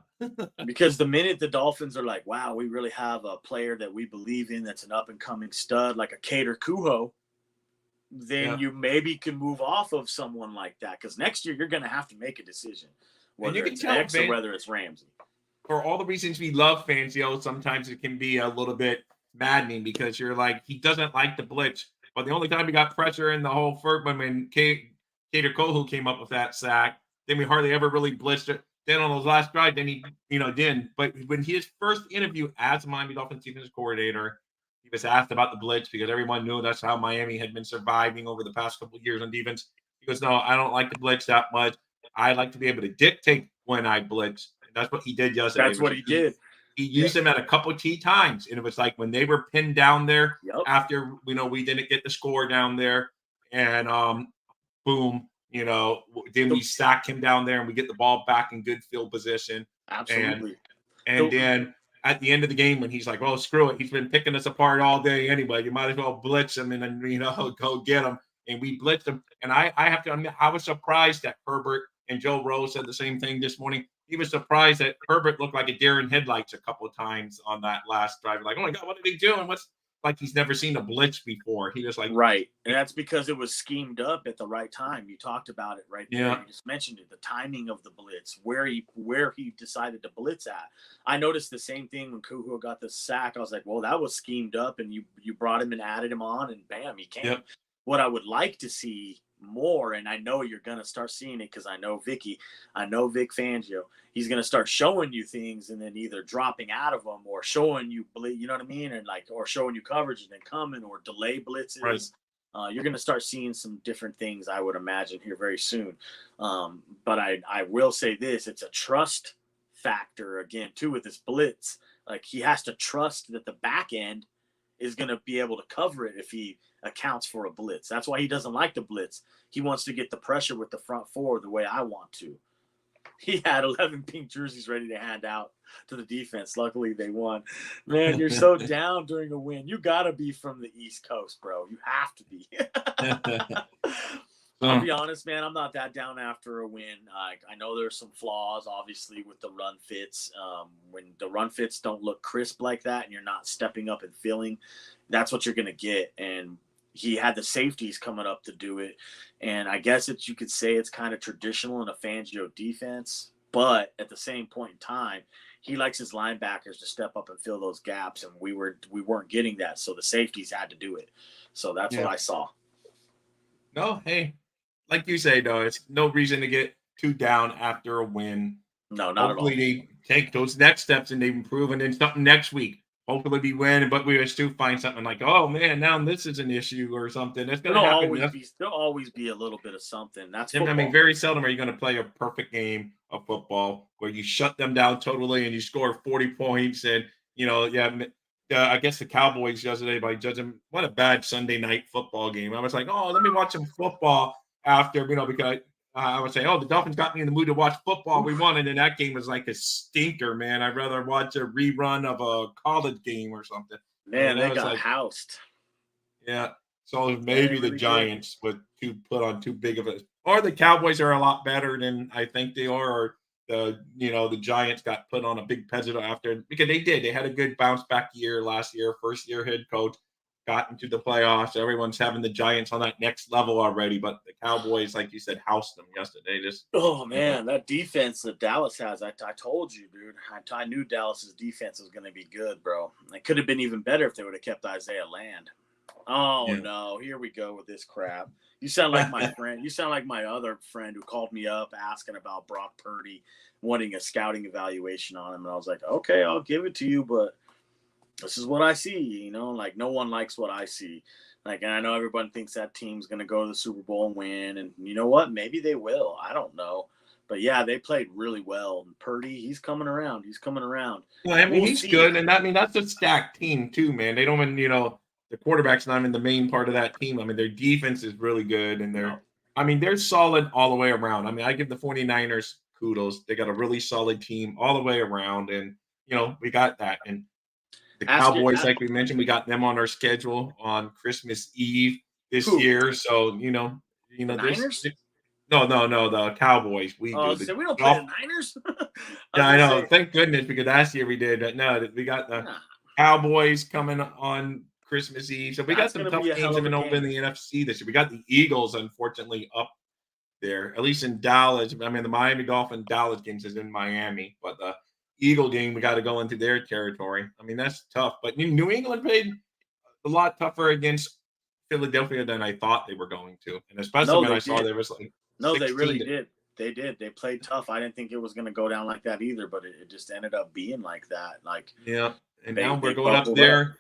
because the minute the Dolphins are like, wow, we really have a player that we believe in that's an up-and-coming stud like a Cater Kuho, then you maybe can move off of someone like that because next year you're going to have to make a decision, whether it's X or whether it's Ramsey. For all the reasons we love Fangio, sometimes it can be a little bit maddening because you're like, he doesn't like the blitz. But the only time we got pressure in the whole first, when Cater Kohu came up with that sack, then we hardly ever really blitzed it. Then on those last drive, then he, didn't. But when his first interview as a Miami Dolphins defensive coordinator, he was asked about the blitz because everyone knew that's how Miami had been surviving over the past couple of years on defense. He goes, "No, I don't like the blitz that much. I like to be able to dictate when I blitz." And that's what he did yesterday. That's what he did. He used them at a couple of key times, and it was like when they were pinned down there after we didn't get the score down there, and boom, then we sack him down there and we get the ball back in good field position. Absolutely. And then at the end of the game, when he's like, "Oh, screw it, he's been picking us apart all day anyway. You might as well blitz him and then go get him." And we blitzed him. And I have to admit, I was surprised that Herbert and Joe Rose said the same thing this morning. He was surprised that Herbert looked like a deer in headlights a couple of times on that last drive. Like, "Oh my God, what are they doing? What's like he's never seen a blitz before." He was like, right. And that's because it was schemed up at the right time. You talked about it right there. You just mentioned it, the timing of the blitz, where he decided to blitz at. I noticed the same thing when Kuhu got the sack. I was like, well, that was schemed up, and you brought him and added him on, and bam, he came. What I would like to see more, and I know you're gonna start seeing it because I know Vic Fangio. He's gonna start showing you things, and then either dropping out of them or showing you, you know what I mean, and like, or showing you coverage and then coming or delay blitzes. Right. You're gonna start seeing some different things, I would imagine, here very soon. But I will say this: it's a trust factor again too with this blitz. Like, he has to trust that the back end is going to be able to cover it if he accounts for a blitz. That's why he doesn't like the blitz. He wants to get the pressure with the front four the way I want to. He had 11 pink jerseys ready to hand out to the defense. Luckily, they won. Man, you're so down during a win. You got to be from the East Coast, bro. You have to be. I'll be honest, man. I'm not that down after a win. I know there's some flaws, obviously, with the run fits. When the run fits don't look crisp like that and you're not stepping up and filling, that's what you're going to get. And he had the safeties coming up to do it. And I guess you could say it's kind of traditional in a Fangio defense. But at the same point in time, he likes his linebackers to step up and fill those gaps. And we weren't getting that. So the safeties had to do it. So that's what I saw. No, hey. Like you say, though, it's no reason to get too down after a win. No, not Hopefully at all. they take those next steps and they improve, and then something next week. Hopefully we win, but we still find something like, oh man, now this is an issue or something. That's going to happen. There'll always be a little bit of something. That's football. football. I mean, very seldom are you going to play a perfect game of football where you shut them down totally and you score 40 points. And I guess the Cowboys yesterday, by judging, what a bad Sunday night football game. I was like, oh, let me watch some football after, because I would say, oh, the Dolphins got me in the mood to watch football. We won, and then that game was like a stinker, man. I'd rather watch a rerun of a college game or something. Man, they got housed. Yeah, so maybe the Giants would put on too big of a, or the Cowboys are a lot better than I think they are, or the Giants got put on a big pedestal after, because they had a good bounce back year last year, first year head coach. Got into the playoffs. Everyone's having the Giants on that next level already, but the Cowboys, like you said, housed them yesterday. That defense that Dallas has, I told you, dude. I knew Dallas's defense was going to be good, bro. It could have been even better if they would have kept Isaiah Land. No, here we go with this crap. You sound like my friend. You sound like my other friend who called me up asking about Brock Purdy, wanting a scouting evaluation on him, and I was like, okay, I'll give it to you, but this is what I see, like no one likes what I see. Like, and I know everyone thinks that team's going to go to the Super Bowl and win. And you know what? Maybe they will. I don't know. But yeah, they played really well. And Purdy, he's coming around. Well, I mean, he's good. And that's a stacked team too, man. They don't even, the quarterback's not even the main part of that team. I mean, their defense is really good. And they're solid all the way around. I mean, I give the 49ers kudos. They got a really solid team all the way around. And, we got that. And the Cowboys, like we mentioned, we got them on our schedule on Christmas Eve this year. So, the Niners? No, the Cowboys. We do. So we don't play the Niners? Yeah, I know. Thank goodness, because last year we did. But no, we got the Cowboys coming on Christmas Eve. So we got some tough games even over in the NFC this year. We got the Eagles, unfortunately, up there, at least in Dallas. I mean, the Miami Dolphins Dallas games is in Miami, but the Eagle game, we got to go into their territory. I mean, that's tough. But New England played a lot tougher against Philadelphia than I thought they were going to. And especially when I saw there was like they really did. They did. They played tough. I didn't think it was going to go down like that either, but it just ended up being like that. And now we're going up there.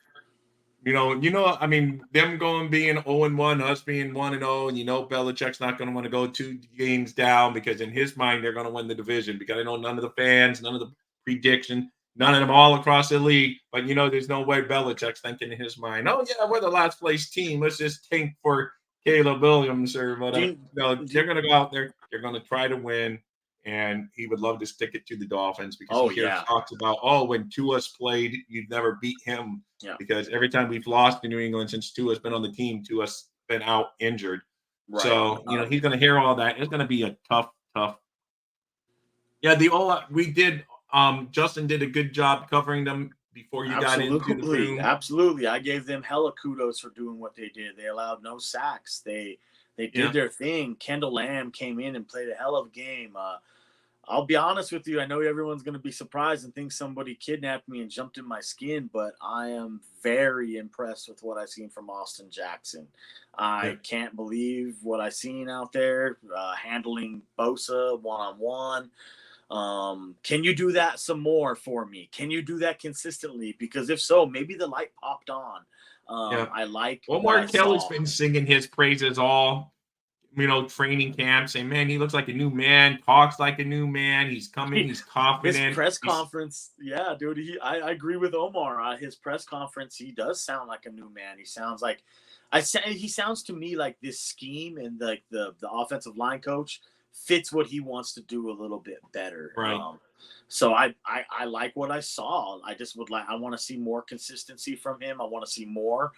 I mean, them being 0-1, us being 1-0, and Belichick's not going to want to go 2 games down, because in his mind they're going to win the division, because I know none of the fans, none of the prediction, none of them all across the league. But there's no way Belichick's thinking in his mind, oh yeah, we're the last place team. Let's just tank for Caleb Williams or whatever. They're going to go out there. They're going to try to win, and he would love to stick it to the Dolphins, because he talks about, when Tua's played, you'd never beat him, because every time we've lost in New England since Tua's been on the team, Tua's been out injured. Right. So he's going to hear all that. It's going to be a tough. Yeah, we did. Justin did a good job covering them before you got into the room. Absolutely. I gave them hella kudos for doing what they did. They allowed no sacks. They did their thing. Kendall Lamb came in and played a hell of a game. I'll be honest with you. I know everyone's going to be surprised and think somebody kidnapped me and jumped in my skin, but I am very impressed with what I've seen from Austin Jackson. I can't believe what I've seen out there, handling Bosa one-on-one. Can you do that some more for me? Can you do that consistently? Because if so, maybe the light popped on. I like Omar Kelly's been singing his praises all, training camp, saying, man, he looks like a new man, talks like a new man. He's coming, he's confident. His press conference, yeah, dude. I agree with Omar. His press conference, he does sound like a new man. He sounds like, he sounds to me like this scheme and like the offensive line coach fits what he wants to do a little bit better. Right. So I like what I saw. I want to see more consistency from him. I want to see more.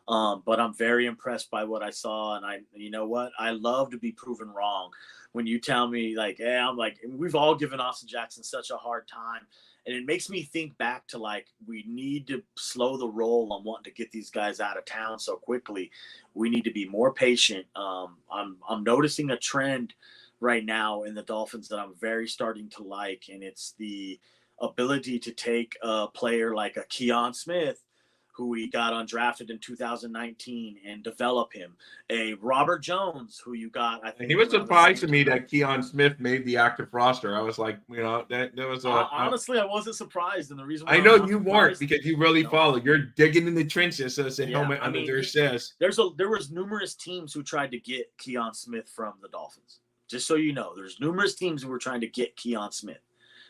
But I'm very impressed by what I saw. And you know what? I love to be proven wrong. When you tell me like, hey, I'm like, we've all given Austin Jackson such a hard time. And it makes me think back to like, we need to slow the roll on wanting to get these guys out of town so quickly. We need to be more patient. I'm noticing a trend right now in the Dolphins that I'm very starting to like. And it's the ability to take a player like a Keon Smith, who we got undrafted in 2019, and develop him. A Robert Jones, who you got, I think. He was surprised to me that Keon Smith made the active roster. I was like, that was honestly, I wasn't surprised, and the reason why I know you weren't, because you really follow. You're digging in the trenches, as the helmet under there says. There was numerous teams who tried to get Keon Smith from the Dolphins. Just so you know, there's numerous teams who were trying to get Keon Smith.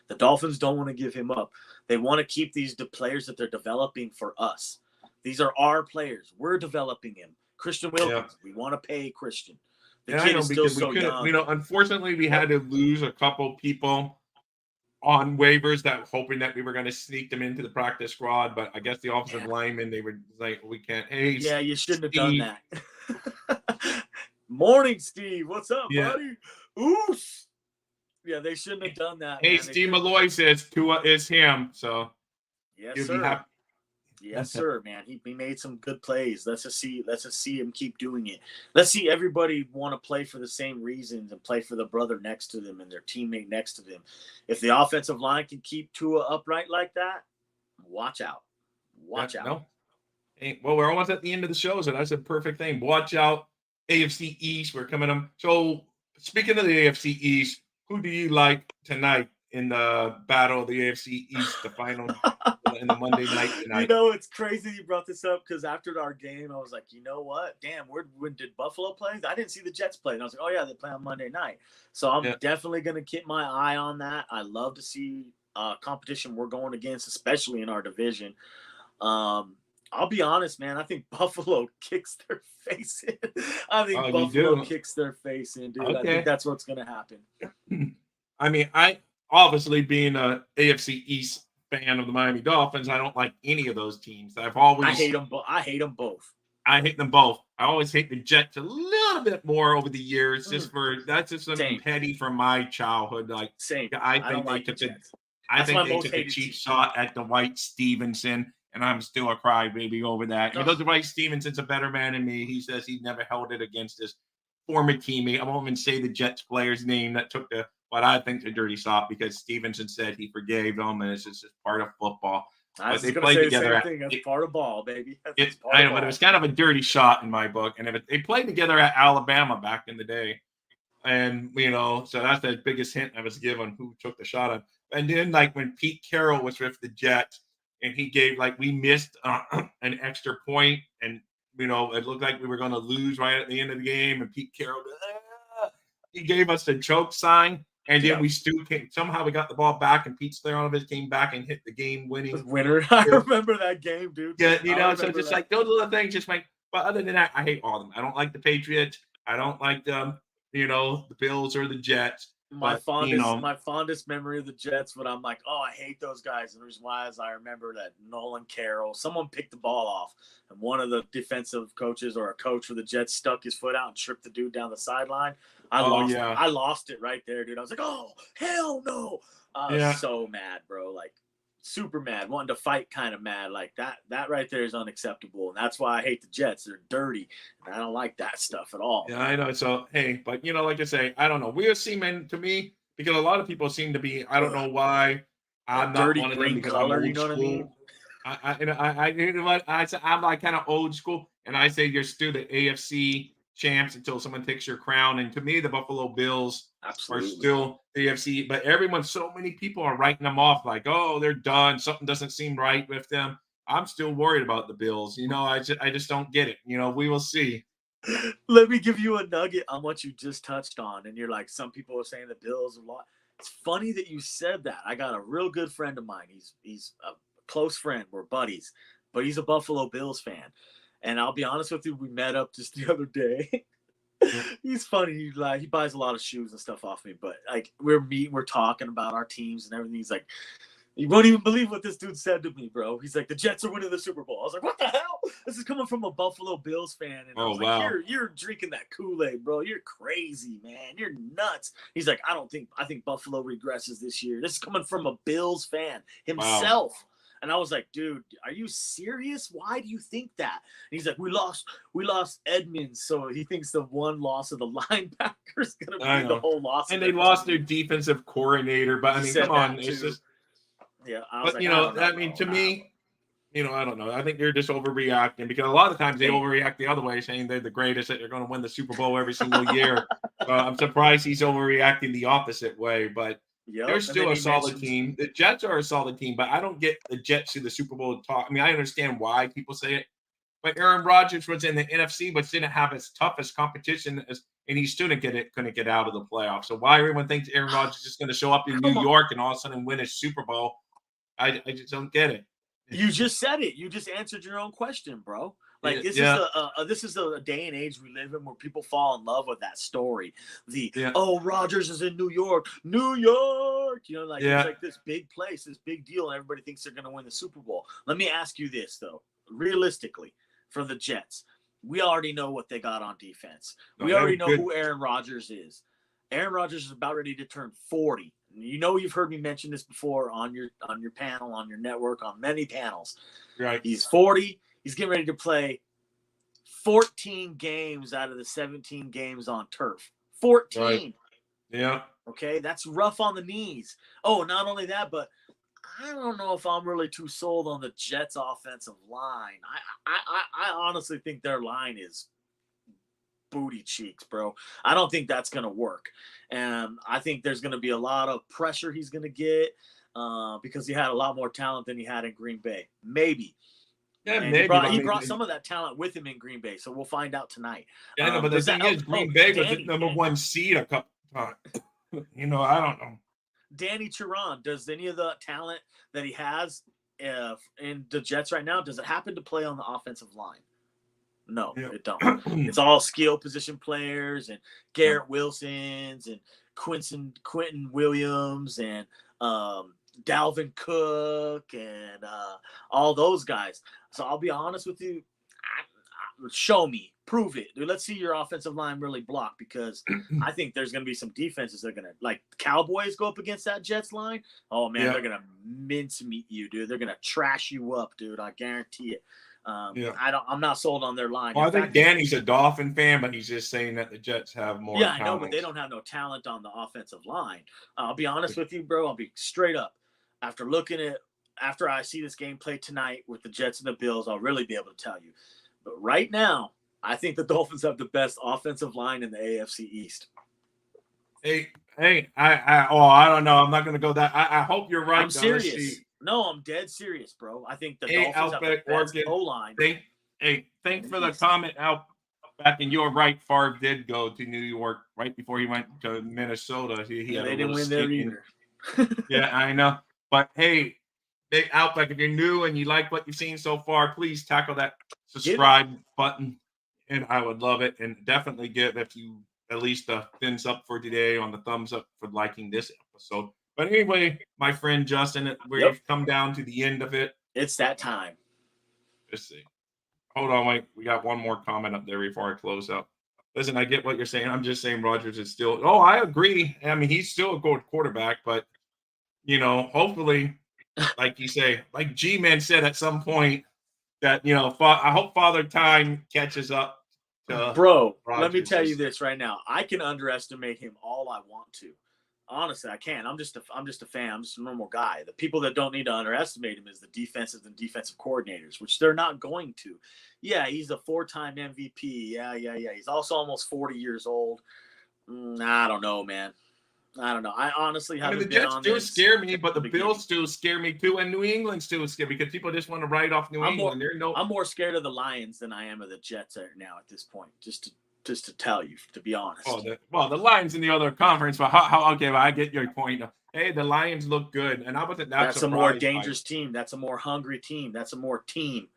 The Dolphins don't want to give him up. They want to keep the players that they're developing for us. These are our players. We're developing him. Christian Wilkins. We want to pay Christian. The kid is still so young. Unfortunately, we had to lose a couple people on waivers hoping that we were going to sneak them into the practice squad. But I guess the offensive linemen, they were like, we can't. Hey, yeah, you shouldn't have done that. Morning, Steve. What's up, buddy? Oos. Yeah, they shouldn't have done that. Hey, Steve Malloy says Tua is him. So, yes, sir. Yes, sir, man. He made some good plays. Let's just see him keep doing it. Let's see everybody want to play for the same reasons and play for the brother next to them and their teammate next to them. If the offensive line can keep Tua upright like that, watch out. Watch out. No. Hey, well, we're almost at the end of the show, so that's a perfect thing. Watch out. AFC East, we're coming up. So, speaking of the AFC East, who do you like tonight in the battle of the AFC East, the final in the Monday night tonight? It's crazy you brought this up, because after our game, I was like, you know what? Damn, when did Buffalo play? I didn't see the Jets play. And I was like, oh, yeah, they play on Monday night. So I'm definitely going to keep my eye on that. I love to see competition we're going against, especially in our division. I'll be honest, man. I think Buffalo kicks their face in. I think Buffalo kicks their face in, dude. Okay. I think that's what's going to happen. I mean, I obviously, being a AFC East fan of the Miami Dolphins, I don't like any of those teams. I hate them both. I hate them both. I always hate the Jets a little bit more over the years, that's just something petty from my childhood. Like, same. I think they took a cheap shot at Dwight Stevenson. And I'm still a crybaby over that. Because Dwight Stevenson's a better man than me. He says he never held it against his former teammate. I won't even say the Jets player's name that took what I think the dirty shot, because Stevenson said he forgave them, and it's just part of football. They played together. It's part of ball, baby. I know, but it was kind of a dirty shot in my book. And they played together at Alabama back in the day. And, so that's the biggest hint I was given who took the shot on. And then, like, when Pete Carroll was with the Jets, and he gave, we missed an extra point, and, it looked like we were going to lose right at the end of the game. And Pete Carroll, he gave us the choke sign, and then we somehow we got the ball back, and Pete Stoyanovich came back and hit the game-winning winner. I remember that game, dude. Yeah, so just like those little things, but other than that, I hate all of them. I don't like the Patriots. I don't like the Bills or the Jets. My fondest memory of the Jets, when I'm like, oh, I hate those guys. And the reason why is I remember that Nolan Carroll, someone picked the ball off, and one of the defensive coaches or a coach for the Jets stuck his foot out and tripped the dude down the sideline. I lost it right there, dude. I was like, oh, hell no. I was so mad, bro. Like, super mad, wanting to fight, kind of mad. Like that right there is unacceptable. And that's why I hate the Jets. They're dirty. And I don't like that stuff at all. Yeah, I know. So, hey, but like I say, I don't know. We'll see, man. To me, because a lot of people seem to be. I don't know why. I'm not dirty one of them green because color, I'm you old know what I mean? school. You know what? I'm like kind of old school, and I say you're still the AFC champs until someone takes your crown. And to me, the Buffalo Bills are Absolutely. still the AFC, but so many people are writing them off like, oh, they're done. Something doesn't seem right with them. I'm still worried about the Bills. I just don't get it. We will see. Let me give you a nugget on what you just touched on. And you're like, some people are saying the Bills are lost. It's funny that you said that. I got a real good friend of mine. He's a close friend. We're buddies, but he's a Buffalo Bills fan. And I'll be honest with you, we met up just the other day. He's funny. He buys a lot of shoes and stuff off me. But like we're meeting, we're talking about our teams and everything. He's like, you won't even believe what this dude said to me, bro. He's like, the Jets are winning the Super Bowl. I was like, what the hell? This is coming from a Buffalo Bills fan. And I was like, wow. you're drinking that Kool-Aid, bro. You're crazy, man. You're nuts. He's like, I think Buffalo regresses this year. This is coming from a Bills fan himself. Wow. And I was like, dude, are you serious? Why do you think that? And he's like, we lost Edmonds, so he thinks the one loss of the linebacker is going to be the whole loss. And they lost their defensive coordinator, but I mean, come on, it's just. Yeah, but like, to me, I don't know. I think they're just overreacting because a lot of times they overreact the other way, saying they're the greatest, that they're going to win the Super Bowl every single year. I'm surprised he's overreacting the opposite way, but they're still a solid team. The Jets are a solid team, but I don't get the Jets to the Super Bowl talk. I mean, I understand why people say it, but Aaron Rodgers was in the NFC, but didn't have as tough as competition as, and he still couldn't get out of the playoffs. So why everyone thinks Aaron Rodgers is going to show up in New York and all of a sudden win a Super Bowl? I just don't get it. You just said it. You just answered your own question, bro. Like this is a day and age we live in where people fall in love with that story. Rodgers is in New York. It's like this big place, this big deal, and everybody thinks they're going to win the Super Bowl. Let me ask you this though, realistically, for the Jets, we already know what they got on defense. We already know who Aaron Rodgers is. Aaron Rodgers is about ready to turn 40. You've heard me mention this before on your panel, on your network, on many panels. Right. He's 40. He's getting ready to play 14 games out of the 17 games on turf. 14. Right. Yeah. Okay, that's rough on the knees. Oh, not only that, but I don't know if I'm really too sold on the Jets' offensive line. I honestly think their line is booty cheeks, bro. I don't think that's going to work. And I think there's going to be a lot of pressure he's going to get because he had a lot more talent than he had in Green Bay. Maybe. Yeah, and maybe. He brought some of that talent with him in Green Bay, so we'll find out tonight. Yeah, but the thing is, Green Bay was the number one seed a couple times. I don't know. Danny Turan, does any of the talent that he has in the Jets right now, does it happen to play on the offensive line? No, it don't. It's all skill position players and Garrett Wilsons and Quentin Williams and Dalvin Cook and all those guys. So I'll be honest with you. Show me. Prove it. Dude, let's see your offensive line really block because I think there's going to be some defenses that are going to, like Cowboys go up against that Jets line. Oh, man, they're going to mincemeat you, dude. They're going to trash you up, dude. I guarantee it. I'm not sold on their line. Well, I think Danny's a Dolphin fan, but he's just saying that the Jets have more. Yeah, I know, but they don't have no talent on the offensive line. I'll be honest with you, bro. I'll be straight up. After I see this game play tonight with the Jets and the Bills, I'll really be able to tell you. But right now, I think the Dolphins have the best offensive line in the AFC East. Hey, I don't know. I'm not going to go that. I hope you're right. I'm serious. No, I'm dead serious, bro. I think the Dolphins have the best O-line. Thanks for the comment out back. And you're right. Favre did go to New York right before he went to Minnesota. They didn't win there either. Yeah, I know. But hey, Big Outback, if you're new and you like what you've seen so far, please tackle that subscribe button, and I would love it. And definitely give if you at least a thumbs up for today on the thumbs up for liking this episode. But anyway, my friend Justin, we've come down to the end of it. It's that time. Let's see. Hold on, wait. We got one more comment up there before I close up. Listen, I get what you're saying. I'm just saying Rodgers is still. Oh, I agree. I mean, he's still a good quarterback, but hopefully, like you say, like G-Man said at some point, that I hope Father Time catches up. Bro, Rodgers. Let me tell you this right now. I can underestimate him all I want to. honestly, I can't. I'm just a fan. I'm just a normal guy. The people that don't need to underestimate him is the defensive and defensive coordinators, which they're not going to. Yeah, he's a 4-time MVP. Yeah. He's also almost 40 years old. I don't know, man. I don't know. I honestly haven't the been Jets on do this scare me, but the beginning. Bills still scare me too, and New England still scare me because people just want to write off New England. I'm more scared of the Lions than I am of the Jets right now at this point. Just to tell you, to be honest. The Lions in the other conference, but how okay, well, I get your point. Hey, the Lions look good, and I wasn't that That's a more dangerous team. That's a more hungry team. That's a more team.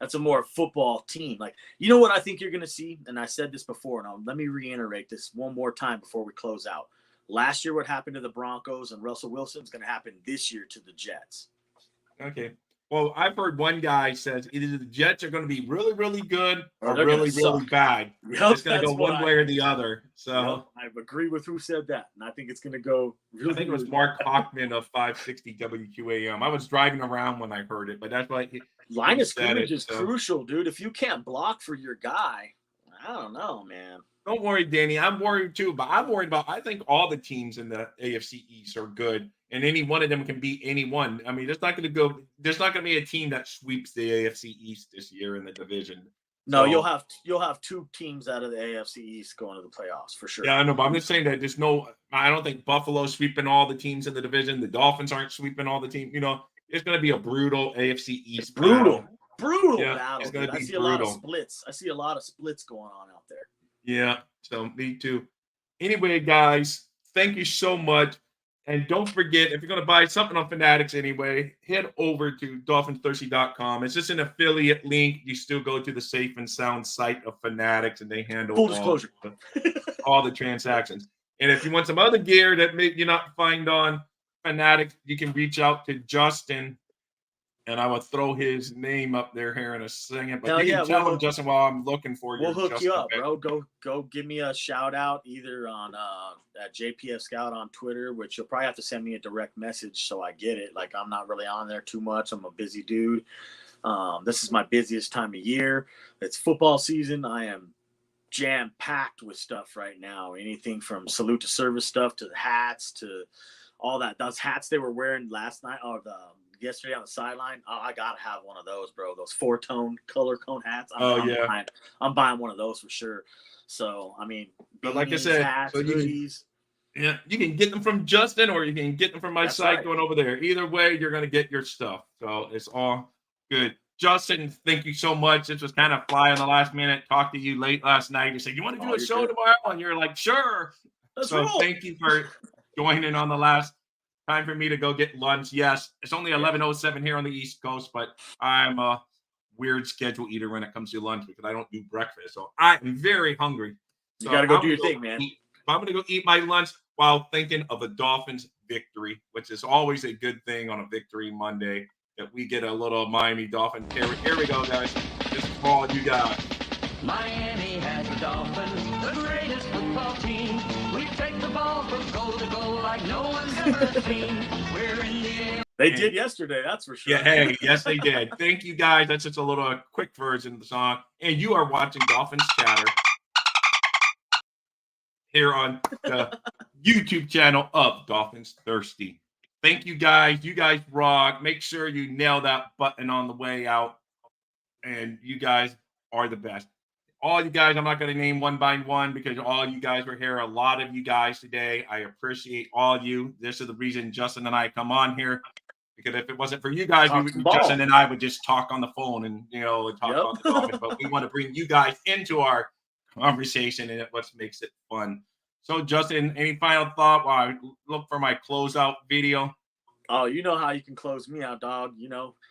That's a more football team. Like, you know what I think you're going to see? And I said this before, and let me reiterate this one more time before we close out. Last year, what happened to the Broncos and Russell Wilson is going to happen this year to the Jets. Okay. Well, I've heard one guy says either the Jets are going to be really, really good or they're really, really bad. Yep, it's going to go one way or the other. So I agree with who said that, and I think it's going to go really. I think it was Mark Hochman of 560 WQAM. I was driving around when I heard it, but that's why line of scrimmage is crucial, dude. If you can't block for your guy, I don't know, man. Don't worry, Danny. I'm worried too, but I'm worried about. I think all the teams in the AFC East are good, and any one of them can beat anyone. I mean, there's not going to be a team that sweeps the AFC East this year in the division. No, you'll have two teams out of the AFC East going to the playoffs for sure. Yeah, I know, but I'm just saying that I don't think Buffalo's sweeping all the teams in the division. The Dolphins aren't sweeping all the teams. It's going to be a brutal AFC East. Brutal yeah, battle. It's going to be brutal. A lot of splits. I see a lot of splits going on out there. Yeah, so me too. Anyway, guys, thank you so much. And don't forget, if you're going to buy something on Fanatics anyway, head over to DolphinsThirsty.com. It's just an affiliate link. You still go to the safe and sound site of Fanatics, and they handle full disclosure all the transactions. And if you want some other gear that maybe you're not find on Fanatics, you can reach out to Justin. And I will throw his name up there here in a second. But you can tell him, Justin, while I'm looking for you. We'll hook you up, bro. Go give me a shout out either on at JPF Scout on Twitter, which you'll probably have to send me a direct message so I get it. Like, I'm not really on there too much. I'm a busy dude. This is my busiest time of year. It's football season. I am jam-packed with stuff right now. Anything from salute to service stuff to the hats to all that. Those hats they were wearing last night yesterday on the sideline. Oh, I gotta have one of those, bro. Those 4-tone color cone hats. I'm buying one of those for sure. So I mean, but like I said, hats, hoodies. You can get them from Justin, or you can get them from my site going over there. Either way, you're gonna get your stuff. So it's all good. Justin, thank you so much. This was kind of fly on the last minute. Talked to you late last night. You said you want to do a show tomorrow, and you're like, sure. Thank you for joining on the last. Time for me to go get lunch. Yes, it's only 11:07 here on the East Coast, but I'm a weird schedule eater when it comes to lunch because I don't do breakfast. So I am very hungry. So you got to go do your thing, man. I'm going to go eat my lunch while thinking of a Dolphins victory, which is always a good thing on a victory Monday, that we get a little Miami Dolphins. Here we go, guys. This is for all you guys. Miami has the Dolphins, the greatest football team. We take the ball from goal to goal like no one's ever seen. We're in the air. They did yesterday, that's for sure. Yeah, hey, yes, they did. Thank you, guys. That's just a little quick version of the song. And you are watching Dolphins Chatter here on the YouTube channel of Dolphins Thirsty. Thank you, guys. You guys rock. Make sure you nail that button on the way out. And you guys are the best. All you guys, I'm not going to name one by one because all you guys were here. A lot of you guys today. I appreciate all of you. This is the reason Justin and I come on here. Because if it wasn't for you guys, Justin and I would just talk on the phone and talk about the Dolphins. But we want to bring you guys into our conversation, and what makes it fun. So, Justin, any final thought while I look for my closeout video? Oh, you know how you can close me out, dog.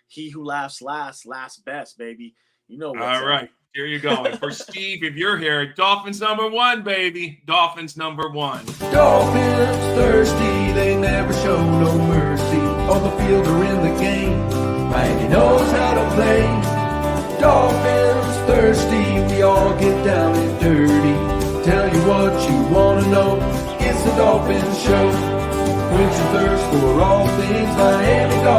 He who laughs last, laughs best, baby. You know what's all right. Here you go. And for Steve, if you're here, Dolphins #1, baby. Dolphins #1. Dolphins thirsty, they never show no mercy. On the field or in the game, Miami knows how to play. Dolphins thirsty, we all get down and dirty. Tell you what you want to know, it's the Dolphins Show. Quench your thirst for all things Miami Dolphins.